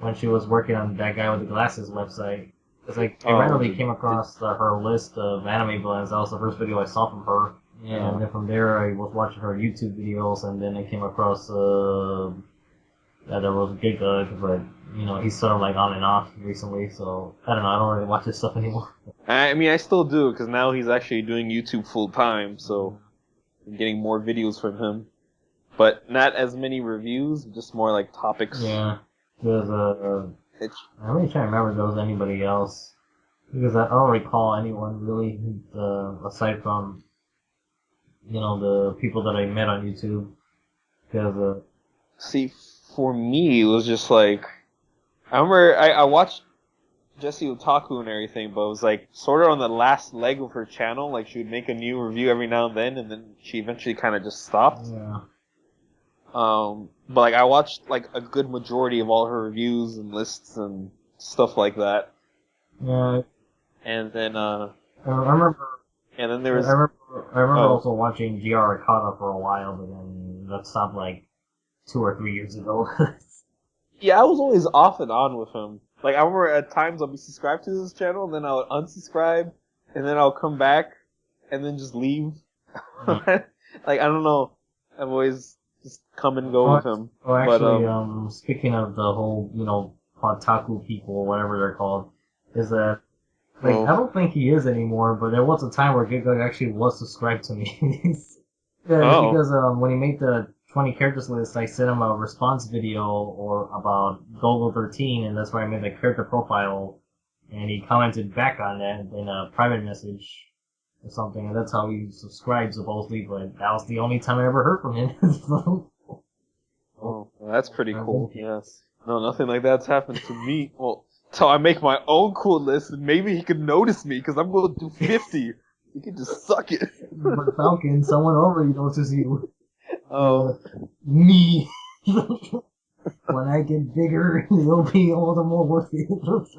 when she was working on that guy with the glasses website. Because I randomly came across her list of anime blends. That was the first video I saw from her. Yeah, and then from there I was watching her YouTube videos, and then I came across that there was Giga, but he's sort of like on and off recently, so I don't know. I don't really watch his stuff anymore. I mean, I still do, because now he's actually doing YouTube full time, so I'm getting more videos from him. But not as many reviews, just more like topics. Yeah, because I'm really trying to remember if there was anybody else, because I don't recall anyone really aside from the people that I met on YouTube. Because see, for me, it was just like, I remember I watched Jessie Otaku and everything, but it was like sort of on the last leg of her channel. Like, she would make a new review every now and then she eventually kind of just stopped. Yeah. But like, I watched like a good majority of all her reviews and lists and stuff like that. Yeah. And then I remember. And then there was. I remember also watching GR Akata for a while, but then that stopped like 2 or 3 years ago. Yeah, I was always off and on with him. Like, I remember at times I'll be subscribed to his channel, and then I would unsubscribe, and then I'll come back, and then just leave. Like, I don't know. I've always just come and go with him. Oh, actually, speaking of the whole, Otaku people, or whatever they're called, is that, like, I don't think he is anymore, but there was a time where Giga actually was subscribed to me. Because when he made the 20 characters list, I sent him a response video about Golgo 13, and that's where I made the character profile, and he commented back on that in a private message or something, and that's how he subscribed supposedly, but that was the only time I ever heard from him. Oh, well, that's pretty cool. Yes. No, nothing like that's happened to me. Well, so I make my own cool list, and maybe he could notice me, because I'm going to do 50. He can just suck it. But Falcon, someone already notices you. Oh. Me. When I get bigger, it'll be all the more worth it. It'll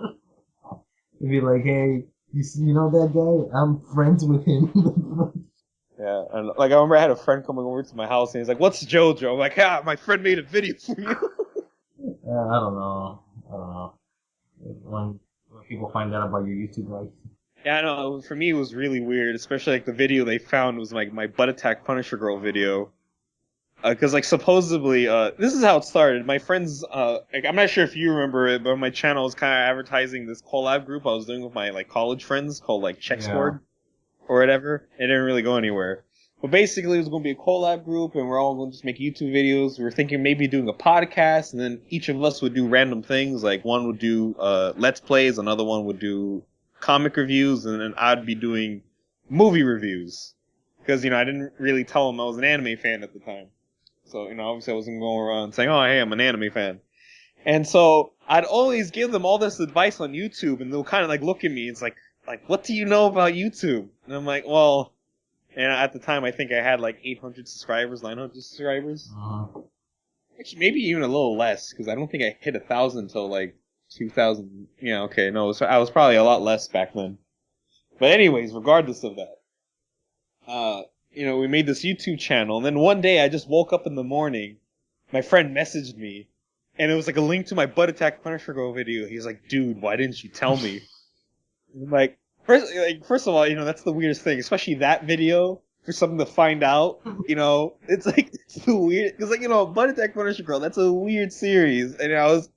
be like, hey, you know that guy? I'm friends with him. Yeah, and like I remember I had a friend coming over to my house, and he's like, "What's JoJo?" I'm like, my friend made a video for you. I don't know. When people find out about your YouTube life. Yeah, I know. For me, it was really weird, especially like the video they found was like my butt attack Punisher Girl video. Because like supposedly, this is how it started. My friends, like, I'm not sure if you remember it, but my channel was kind of advertising this collab group I was doing with my like college friends called like Check Squad or whatever. It didn't really go anywhere. But basically, it was going to be a collab group, and we're all going to just make YouTube videos. We were thinking maybe doing a podcast, and then each of us would do random things. Like one would do Let's Plays, another one would do comic reviews, and then I'd be doing movie reviews. Because, I didn't really tell them I was an anime fan at the time. So, obviously I wasn't going around saying, oh, hey, I'm an anime fan. And so I'd always give them all this advice on YouTube, and they'll kind of like look at me. It's like, what do you know about YouTube? And I'm like, well, and at the time I think I had like 800 subscribers, 900 subscribers. Actually, maybe even a little less, because I don't think I hit 1,000 until like 2000. Yeah, okay, no, I was probably a lot less back then. But anyways, regardless of that, we made this YouTube channel, and then one day I just woke up in the morning, my friend messaged me, and it was like a link to my Butt Attack Punisher Girl video. He's like, dude, why didn't you tell me? I'm like, first of all, that's the weirdest thing, especially that video, for something to find out, it's like, it's so weird, because Butt Attack Punisher Girl, that's a weird series, and I was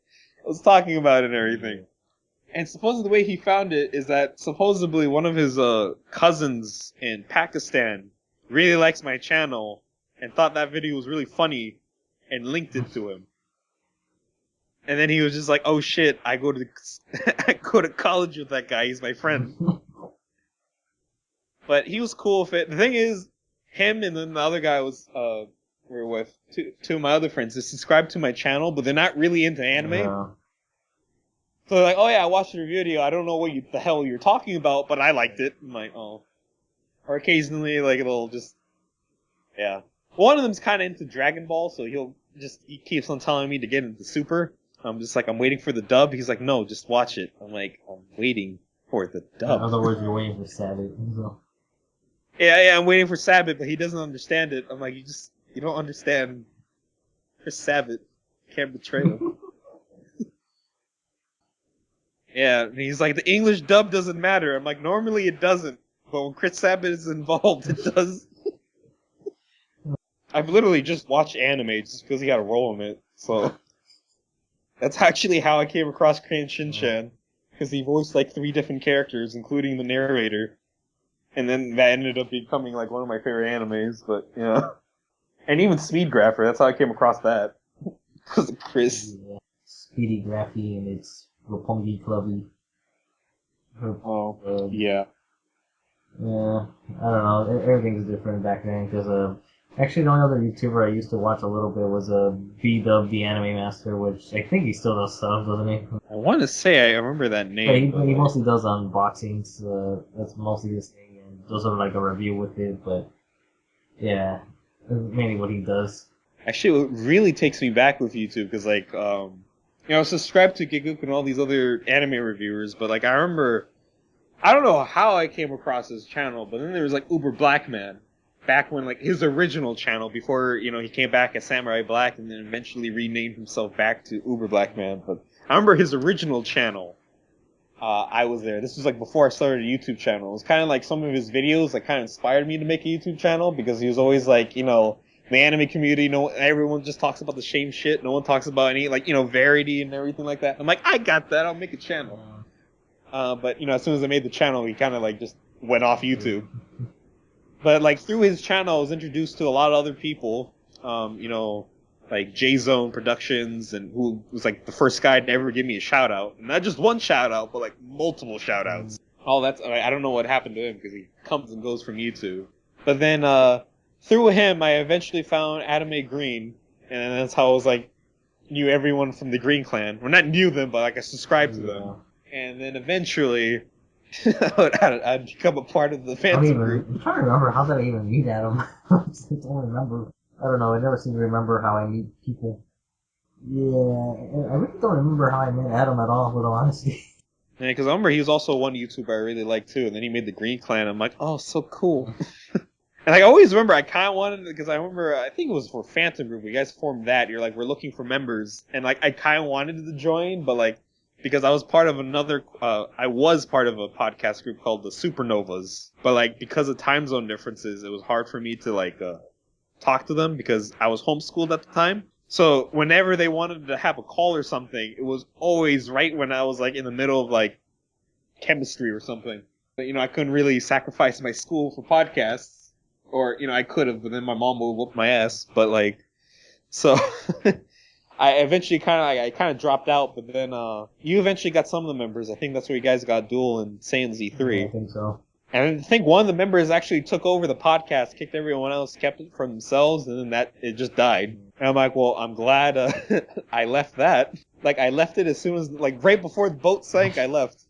talking about it and everything. And supposedly the way he found it is that supposedly one of his cousins in Pakistan really likes my channel and thought that video was really funny and linked it to him. And then he was just like, "Oh shit, I go to college with that guy. He's my friend." But he was cool with it. The thing is, him and then the other guy were with two of my other friends. They subscribe to my channel, but they're not really into anime. Yeah. So they're like, "Oh yeah, I watched your video. I don't know what the hell you're talking about, but I liked it." I'm like, "Oh." Or occasionally, like, it'll just, yeah. One of them's kind of into Dragon Ball, so he keeps on telling me to get into Super. I'm just like, I'm waiting for the dub. He's like, no, just watch it. I'm like, I'm waiting for the dub. In other words, you're waiting for Sabbath. So. Yeah, I'm waiting for Sabbath, but he doesn't understand it. I'm like, you don't understand. Chris Sabbath. Can't betray him. Yeah, and he's like, the English dub doesn't matter. I'm like, normally it doesn't, but when Chris Sabbath is involved, it does. I've literally just watched anime just because he had a role in it, so... That's actually how I came across Crayon Shinchan, because he voiced like 3 different characters, including the narrator. And then that ended up becoming like one of my favorite animes, but yeah. And even Speed Grapher, that's how I came across that. Because of Chris. Yeah. Speedy Graphy and it's Roppongi Clubby. Yeah. Yeah, I don't know. Everything's different back then, because actually, the only other YouTuber I used to watch a little bit was B-Dub, the Anime Master, which I think he still does stuff, doesn't he? I want to say I remember that name. But he mostly does unboxings. That's mostly his thing, and does sort of like a review with it. But yeah, that's mainly what he does. Actually, it really takes me back with YouTube because, like, I was subscribed to Gigoku and all these other anime reviewers, but like I remember, I don't know how I came across his channel, but then there was like Uber Black Man. Back when, like, his original channel, before, he came back as Samurai Black and then eventually renamed himself back to Uber Black Man. But I remember his original channel, I was there. This was, like, before I started a YouTube channel. It was kind of like some of his videos that kind of inspired me to make a YouTube channel because he was always, like, the anime community, everyone just talks about the same shit. No one talks about any, like, variety and everything like that. I'm like, I got that. I'll make a channel. But, as soon as I made the channel, he kind of, like, just went off YouTube. But, like, through his channel, I was introduced to a lot of other people, like J-Zone Productions, and who was, like, the first guy to ever give me a shout-out. And not just one shout-out, but, like, multiple shout-outs. I don't know what happened to him, because he comes and goes from YouTube. But then, through him, I eventually found Anime Green, and that's how I was, like, knew everyone from the Green Clan. Well, not knew them, but, like, I subscribed to them. And then eventually... I'd become a part of the fans group. I'm trying to remember, how did I even meet Adam? I don't remember. I don't know, I never seem to remember how I meet people. Yeah, I really don't remember how I met Adam at all, with all honesty. Yeah, because I remember he was also one YouTuber I really liked too, and then he made the Green Clan, I'm like, oh, so cool. And I always remember, I kind of wanted, because I remember, I think it was for Phantom Group, you guys formed that, you're like, we're looking for members, and like, I kind of wanted to join, but like, because I was part of a podcast group called the Supernovas, but like because of time zone differences, it was hard for me to like talk to them because I was homeschooled at the time. So whenever they wanted to have a call or something, it was always right when I was like in the middle of like chemistry or something. But I couldn't really sacrifice my school for podcasts, or I could have, but then my mom would whoop my ass. But like, so. I eventually kind of dropped out, but then you eventually got some of the members. I think that's where you guys got Duel and Saiyan Z3. Yeah, I think so. And I think one of the members actually took over the podcast, kicked everyone else, kept it for themselves, and then it just died. And I'm like, well, I'm glad I left that. Like, I left it as soon as, like, right before the boat sank, I left.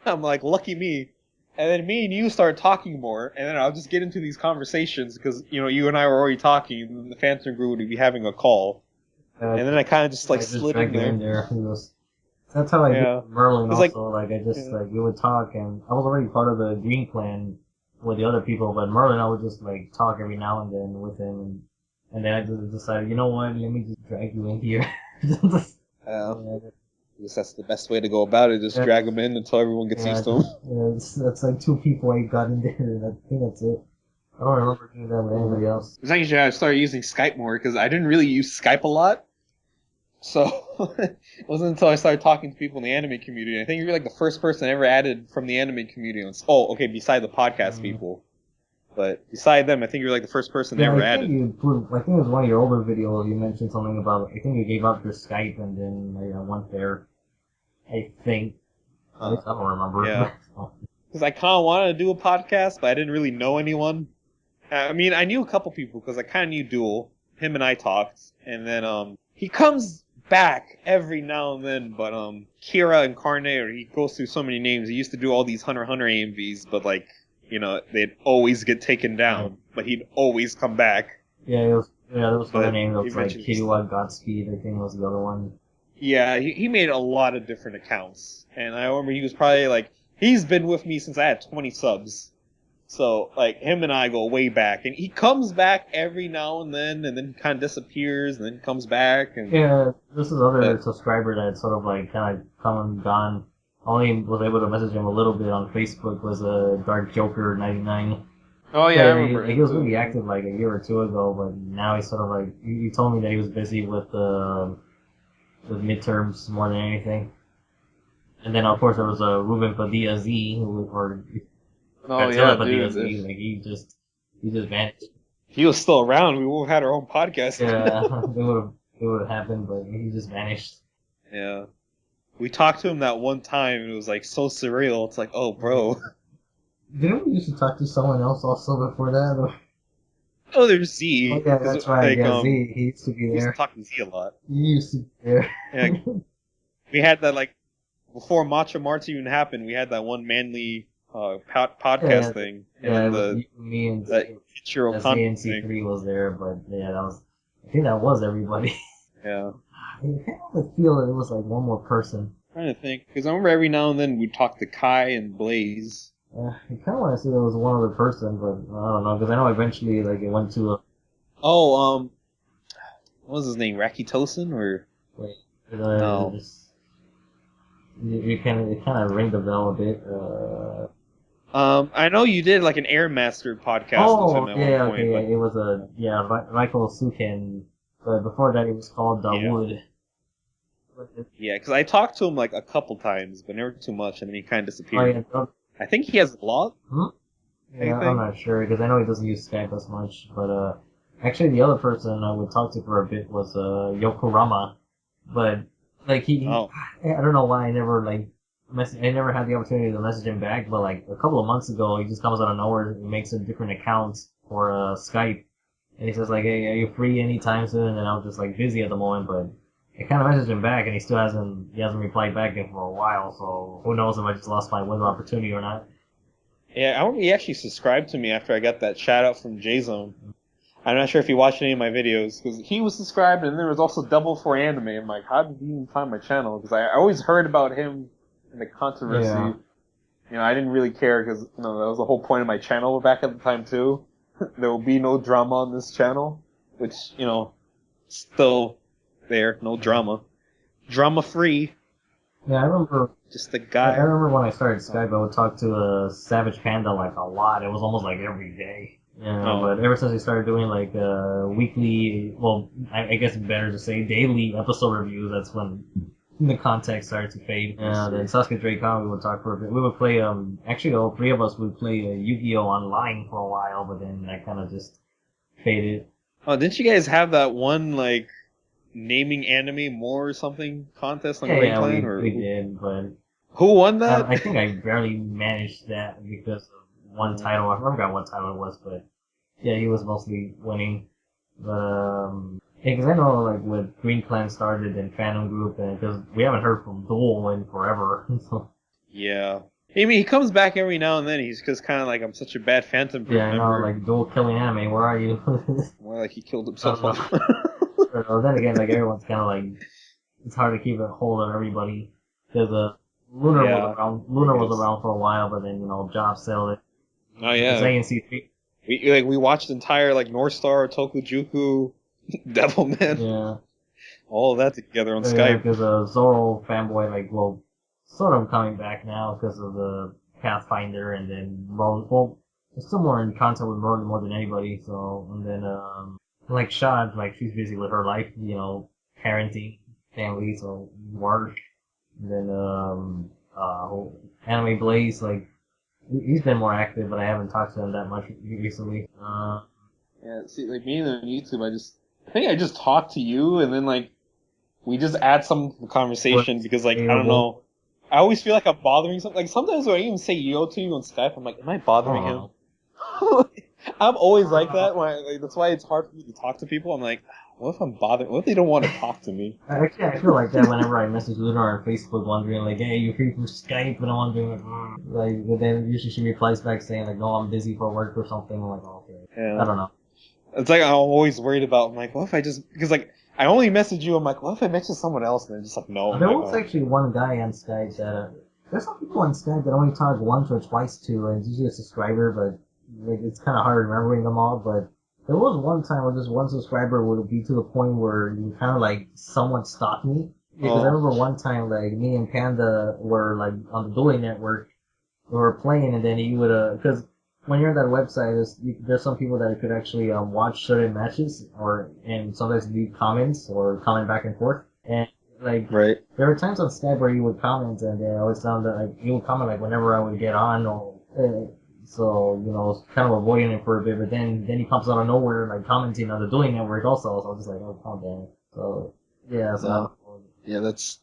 I'm like, lucky me. And then me and you started talking more, and then I'll just get into these conversations, because, you and I were already talking, and the Phantom Group would be having a call. And then I kind of just like slid in there. That's how I did Merlin also. Like, it would talk, and I was already part of the Green Clan with the other people, but Merlin, I would just like talk every now and then with him, and then I just decided, you know what, let me just drag you in here. I guess that's the best way to go about it. Just drag them in until everyone gets used to them. Yeah, that's like 2 people I got in there, and I think that's it. I don't remember doing that with anybody else. It was actually I started using Skype more because I didn't really use Skype a lot. So it wasn't until I started talking to people in the anime community. I think you're like the first person I ever added from the anime community. Beside the podcast people. But beside them, I think you're like the first person I ever added. I think it was one of your older videos. You mentioned something about. I think you gave up your Skype, and then I went there. I think. At least I don't remember. Yeah. Because I kind of wanted to do a podcast, but I didn't really know anyone. I mean, I knew a couple people because I kind of knew Duel. Him and I talked, and then he comes back every now and then. But Kira Incarnate, he goes through so many names. He used to do all these Hunter x Hunter AMVs, but like. They'd always get taken down, but he'd always come back. There was one name that was like Kiriwa Godspeed, I think was the other one. Yeah, he made a lot of different accounts. And I remember he was probably like, he's been with me since I had 20 subs. So, like, him and I go way back. And he comes back every now and then he kind of disappears, and then comes back. And yeah, this is another subscriber that sort of like kind of come and gone. Only was able to message him a little bit on Facebook was a Dark Joker 99. Oh yeah, I remember. He was really active like a year or two ago, but now he's sort of like he told me that he was busy with midterms more than anything. And then of course there was Ruben Padilla Z Padilla Z. Like he just vanished. If he was still around, we would have had our own podcast. Yeah, it would have happened, but he just vanished. Yeah. We talked to him that one time, and it was like so surreal. It's like, oh, bro. Didn't we used to talk to someone else also before that? Or? Oh, there's Z. Oh, yeah, that's right. Yeah, Z. He used to be there. We used to talk to Z a lot. He used to be there. Yeah. We had that, like, before Matcha Marts even happened, we had that one manly podcast thing. Yeah, and me and that Ichiro ZNC3 was there, but yeah, I think that was everybody. Yeah. I kind of feel that it was like one more person. I'm trying to think, because I remember every now and then we'd talk to Kai and Blaze. I kind of want to say there was one other person, but I don't know, because I know eventually like it went to a... what was his name? Rakitosin or... Wait, no. It kind of rang the bell a bit. I know you did like an Airmaster podcast with him at one point. But... it was Michael Suken, but before that it was called Wood. Yeah, because I talked to him like a couple times, but never too much, and then he kind of disappeared. Oh, yeah. I think he has a blog. Yeah, I'm not sure, because I know he doesn't use Skype as much, but actually the other person I would talk to for a bit was Yokorama, but like I don't know why I never I never had the opportunity to message him back, but like a couple of months ago he just comes out of nowhere and makes a different account for Skype, and he says like, hey, are you free anytime soon? And I was just like busy at the moment, but I kind of messaged him back, and he hasn't replied back in for a while, so who knows if I just lost my window opportunity or not. Yeah, I remember he actually subscribed to me after I got that shout out from J-Zone. I'm not sure if he watched any of my videos, because he was subscribed, and there was also Double for Anime. I'm like, how did he even find my channel? Because I always heard about him and the controversy. Yeah. You know, I didn't really care, because that was the whole point of my channel back at the time, too. There will be no drama on this channel, which, still... there, no drama. Drama free. Yeah, I remember. Just the guy. I remember when I started Skype, I would talk to Savage Panda like a lot. It was almost like every day. But ever since we started doing like weekly, well, I guess it's better to say daily episode reviews, that's when the context started to fade. Then Sasuke Drake-Con, we would talk for a bit. We would play, actually all three of us would play Yu-Gi-Oh! Online for a while, but then that kind of just faded. Oh, didn't you guys have that one, like, naming anime more or something contest on Great Clan? We did, but... Who won that? I think I barely managed that because of one title. I forgot what title it was, but yeah, he was mostly winning. But, because I know, like, when Green Clan started and Phantom Group, and because we haven't heard from Duel in forever. So. Yeah. I mean, he comes back every now and then. He's just kind of like, I'm such a bad Phantom Group member. Yeah, I know, like, Duel killing anime, where are you? More like he killed himself off. Well, then again, like, everyone's kind of like, it's hard to keep a hold of everybody. Because, Lunar was around for a while, but then, Job sold it. Oh yeah. Because I can see. We watched entire like North Star, Tokujuku, Devilman, Yeah. all of that together on Yeah, Skype. because Zoro fanboy, like, well, sort of coming back now because of the Pathfinder, and then well, still more in contact with Ronan more than anybody. So, and then like Shad, like she's busy with her life, parenting, family, so work. And then Anime Blaze, like he's been more active, but I haven't talked to him that much recently. Yeah, see, like me on YouTube, I think I just talk to you, and then like we just add some conversation because like I don't know. I always feel like I'm bothering something. Like sometimes when I even say yo to you on Skype, I'm like, am I bothering him? I'm always like that. That's why it's hard for me to talk to people. I'm like, what if I'm bothering? What if they don't want to talk to me? Actually, I feel like that whenever I message Lunar on Facebook wondering like, hey, you free for Skype? And I'm wondering like, but then usually she replies back saying like, no, I'm busy for work or something. I'm like, oh, okay. Yeah. I don't know. It's like I'm always worried about. I'm like, what if I just because like I only message you. I'm like, what if I mention someone else? And they're just like, no. There was actually one guy on Skype that there's some people on Skype that only talk once or twice to, and it's usually a subscriber, but like it's kind of hard remembering them all. But there was one time where this one subscriber would be to the point where you kind of like somewhat stalk me. Because I remember one time like me and Panda were like on the Dueling Network, we were playing, and then he would because when you're on that website, there's some people that could actually watch certain matches, and sometimes leave comments or comment back and forth. And like there were times on Skype where he would comment, and it always sounded like he would comment like whenever I would get on, or so kind of avoiding it for a bit. But then he pops out of nowhere like commenting on the Dueling Network also. So I was just like, oh, calm down. So yeah, yeah, that's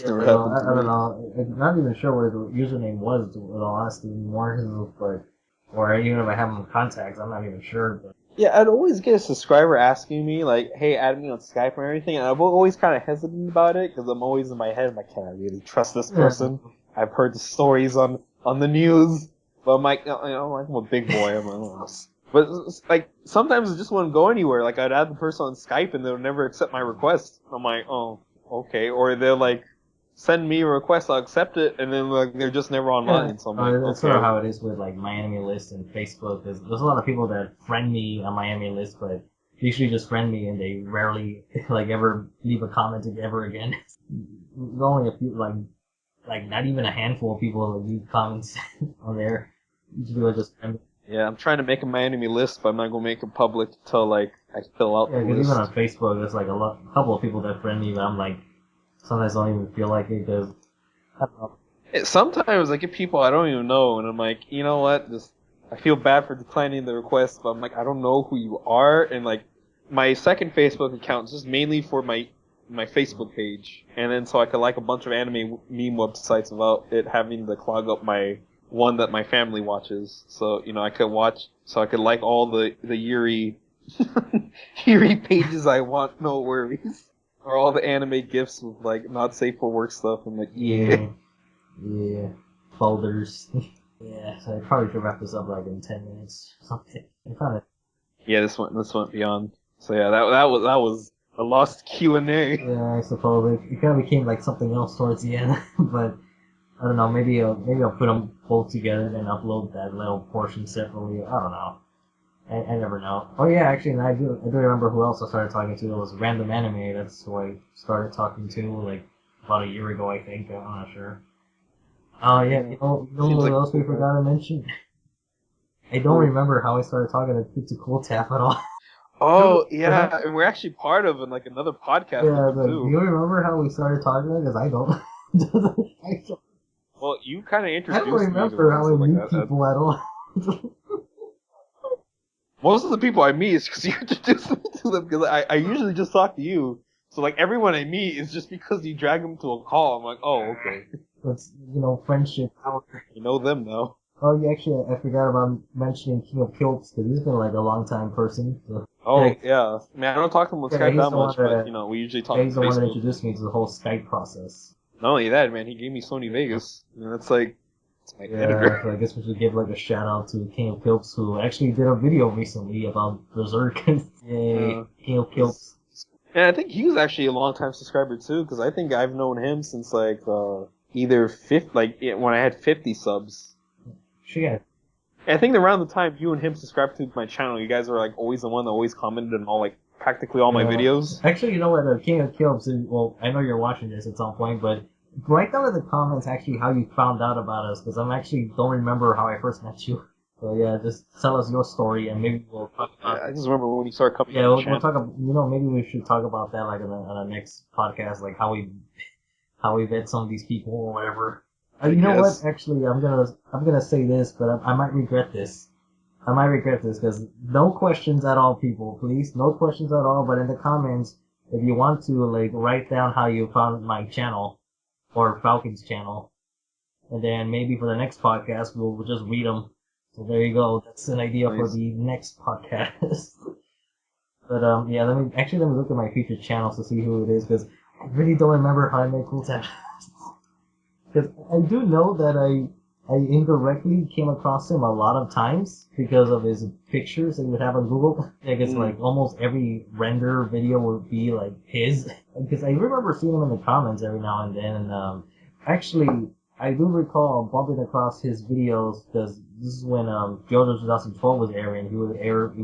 never happened to me. I don't know. I'm not even sure what his username was, to be honest anymore, but. Or even if I have them in contacts, I'm not even sure. But. Yeah, I'd always get a subscriber asking me, like, hey, add me on Skype or everything, and I'm always kind of hesitant about it, because I'm always in my head, I'm like, can I really trust this person? Yeah. I've heard the stories on the news, but I'm like, I'm a big boy, but, like, sometimes I just wouldn't go anywhere. Like, I'd add the person on Skype, and they'll never accept my request. I'm like, oh, okay. Or they'll, like, send me a request, I'll accept it, and then like they're just never online. Yeah. So I'm like, that's sort of how it is with like my anime list and Facebook. There's a lot of people that friend me on my anime list, but they usually just friend me and they rarely like ever leave a comment ever again. There's only a few like not even a handful of people that leave comments on there. Usually I just friend me. Yeah, I'm trying to make a my anime list, but I'm not gonna make it public until like I fill out the list. Even on Facebook, there's like a couple of people that friend me, but I'm like. Sometimes I don't even feel like it because I don't know. Sometimes I get people I don't even know, and I'm like, you know what? I feel bad for declining the request, but I'm like, I don't know who you are, and like my second Facebook account is just mainly for my Facebook page, and then so I could like a bunch of anime meme websites without it having to clog up my one that my family watches. So I could like all the Yuri Yuri pages I want, no worries. Or all the anime gifs with like not safe for work stuff. I'm like, yeah, folders. Yeah, so I probably should wrap this up like in 10 minutes or something. Yeah, this went beyond. So yeah, that was a lost Q&A. Yeah, I suppose it kind of became like something else towards the end, but I don't know. Maybe I'll put them both together and upload that little portion separately. I don't know. I never know. Oh yeah, actually, I do remember who else I started talking to. It was Random Anime. That's who I started talking to like about a year ago, I think. I'm not sure. Oh yeah, you know what else we forgot to mention? I don't remember how I started talking to Cool Tap at all. Oh yeah, and we're actually part of like another podcast. Yeah, but do you remember how we started talking? Because I don't. Well, you kind of introduced me. I don't remember how we meet people at all. Most of the people I meet is because you introduced me to them, because I usually just talk to you. So, like, everyone I meet is just because you drag them to a call. I'm like, oh, okay. It's, friendship. You know them, though. Oh, yeah, actually, I forgot about mentioning King of Kilts, because he's been, like, a long-time person. So. Oh, yeah. I mean, I don't talk to him on Skype that much, but, we usually talk on Facebook. He's the one that introduced me to the whole Skype process. Not only that, man, he gave me Sony Vegas. And it's like... So I guess we should give like a shout out to King of Kilps, who actually did a video recently about Berserk. Yay, King of Kilps. Yeah, I think he was actually a long time subscriber too, because I think I've known him since like either when I had 50 subs. Yeah. I think around the time you and him subscribed to my channel, you guys were like always the one that always commented on all like practically all my videos. Actually, you know what? King of Kills. Well, I know you're watching this at some point, but write down in the comments actually how you found out about us, because I'm actually don't remember how I first met you. So yeah, just tell us your story, and maybe we'll talk about. I just remember when you started coming. Yeah, we'll talk about. Maybe we should talk about that like on the next podcast, like how we met some of these people or whatever. You know what? Actually, I'm gonna say this, but I might regret this. I might regret this because no questions at all, people. Please, no questions at all. But in the comments, if you want to, like, write down how you found my channel or Falcon's channel, and then maybe for the next podcast we'll just read them. So there you go. That's an idea for the next podcast. But yeah, let me look at my featured channels to see who it is, because I really don't remember how I made Cool Tap. Because I do know that I indirectly came across him a lot of times because of his pictures that he would have on Google. I guess like almost every render video would be like his. Because I remember seeing him in the comments every now and then. And actually, I do recall bumping across his videos because this is when JoJo 2012 was airing. He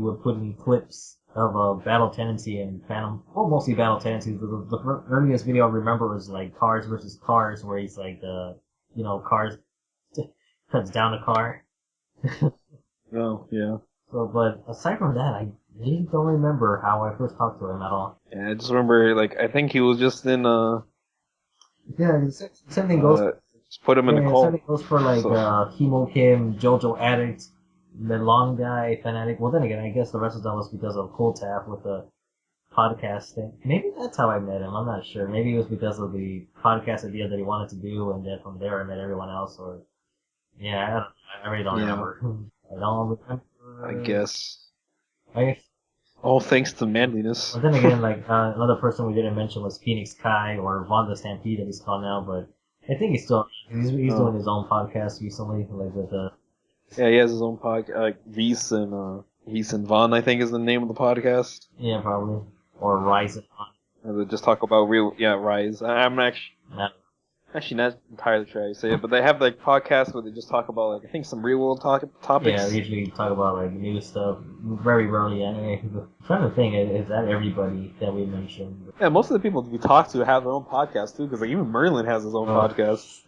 would put in clips of Battle Tendency and Phantom. Well, mostly Battle Tendency. The earliest video I remember was like Cars versus Cars, where he's like Cars cuts down a car. Oh, yeah. So, but aside from that, I really don't remember how I first talked to him at all. Yeah, I just remember, like, I think he was just in, Yeah, the same thing goes. Just put him in a call. Same thing goes for, like, Hemo Kim, JoJo Addict, the Long Guy, Fanatic. Well, then again, I guess the rest of them was because of Cool Tap with the podcast thing. Maybe that's how I met him. I'm not sure. Maybe it was because of the podcast idea that he wanted to do, and then from there I met everyone else, or... Yeah, I really don't remember. I don't remember. I guess. All thanks to manliness. But then again, like, another person we didn't mention was Phoenix Kai, or Von the Stampede that he's called now, but I think he's doing his own podcast recently, like with the... Yeah, he has his own podcast, like Reese and Von, I think is the name of the podcast. Yeah, probably. Or Rise and Von. They just talk about Rise. I'm actually not entirely sure how you say it, but they have like podcasts where they just talk about like I think some real world topics. Yeah, they usually talk about like new stuff. Very rarely anime. I'm trying to think, is that everybody that we mentioned? Yeah, most of the people we talk to have their own podcast too, because like even Merlin has his own podcast.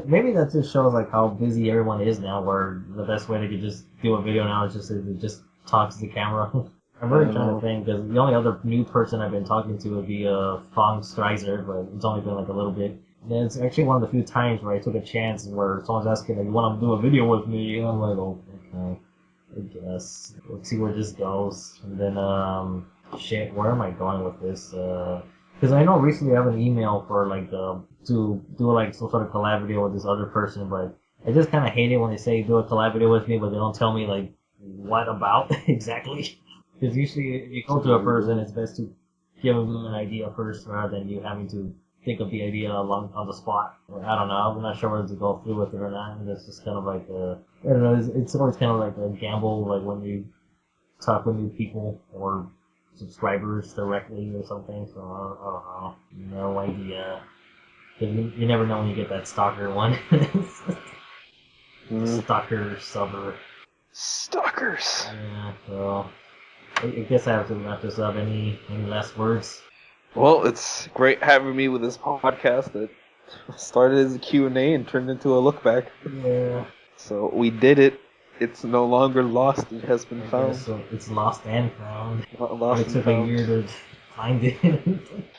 Maybe that just shows like how busy everyone is now. Where the best way to just do a video now is just talk to the camera. I'm really trying to think, because the only other new person I've been talking to would be Fong Streiser, but it's only been like a little bit. And it's actually one of the few times where I took a chance where someone's asking, like, you want to do a video with me? And I'm like, oh, okay, I guess. Let's see where this goes. And then, where am I going with this? Because I know recently I have an email for, like, to do, like, some sort of collab video with this other person, but I just kind of hate it when they say do a collab video with me, but they don't tell me, like, what about exactly. Because usually if you go to a person, it's best to give them an idea first rather than you having to think of the idea on the spot. I don't know. I'm not sure whether to go through with it or not. And it's just kind of like I don't know. It's always kind of like a gamble, like when you talk with new people or subscribers directly or something. So I don't know. No idea. You never know when you get that stalker one. Stalker subber. Stalkers. Yeah. So I guess I have to wrap this up. Any last words? Well, it's great having me with this podcast that started as a Q&A and turned into a look back. Yeah. So we did it. It's no longer lost. It has been found. So it's lost and found. Lost it took a year to find it.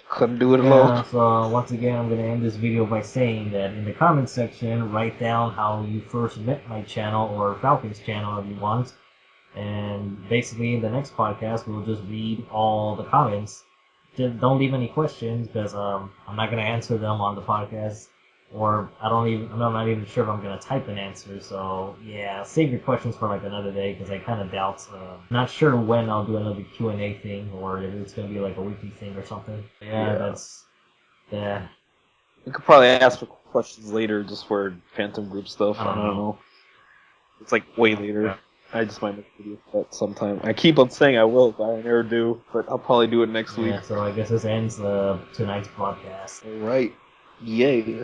Couldn't do it alone. So once again, I'm going to end this video by saying that in the comments section, write down how you first met my channel or Falcon's channel if you want. And basically, in the next podcast, we'll just read all the comments. Don't leave any questions because I'm not gonna answer them on the podcast, or I'm not even sure if I'm gonna type an answer. So yeah, save your questions for like another day because I kind of doubt. Not sure when I'll do another Q&A thing or if it's gonna be like a weekly thing or something. Yeah. You could probably ask for questions later just for Phantom Group stuff. I don't know. It's like way later. Yeah. I just might make a video for that sometime. I keep on saying I will, but I never do. But I'll probably do it next week. So I guess this ends tonight's podcast. All right. Yay.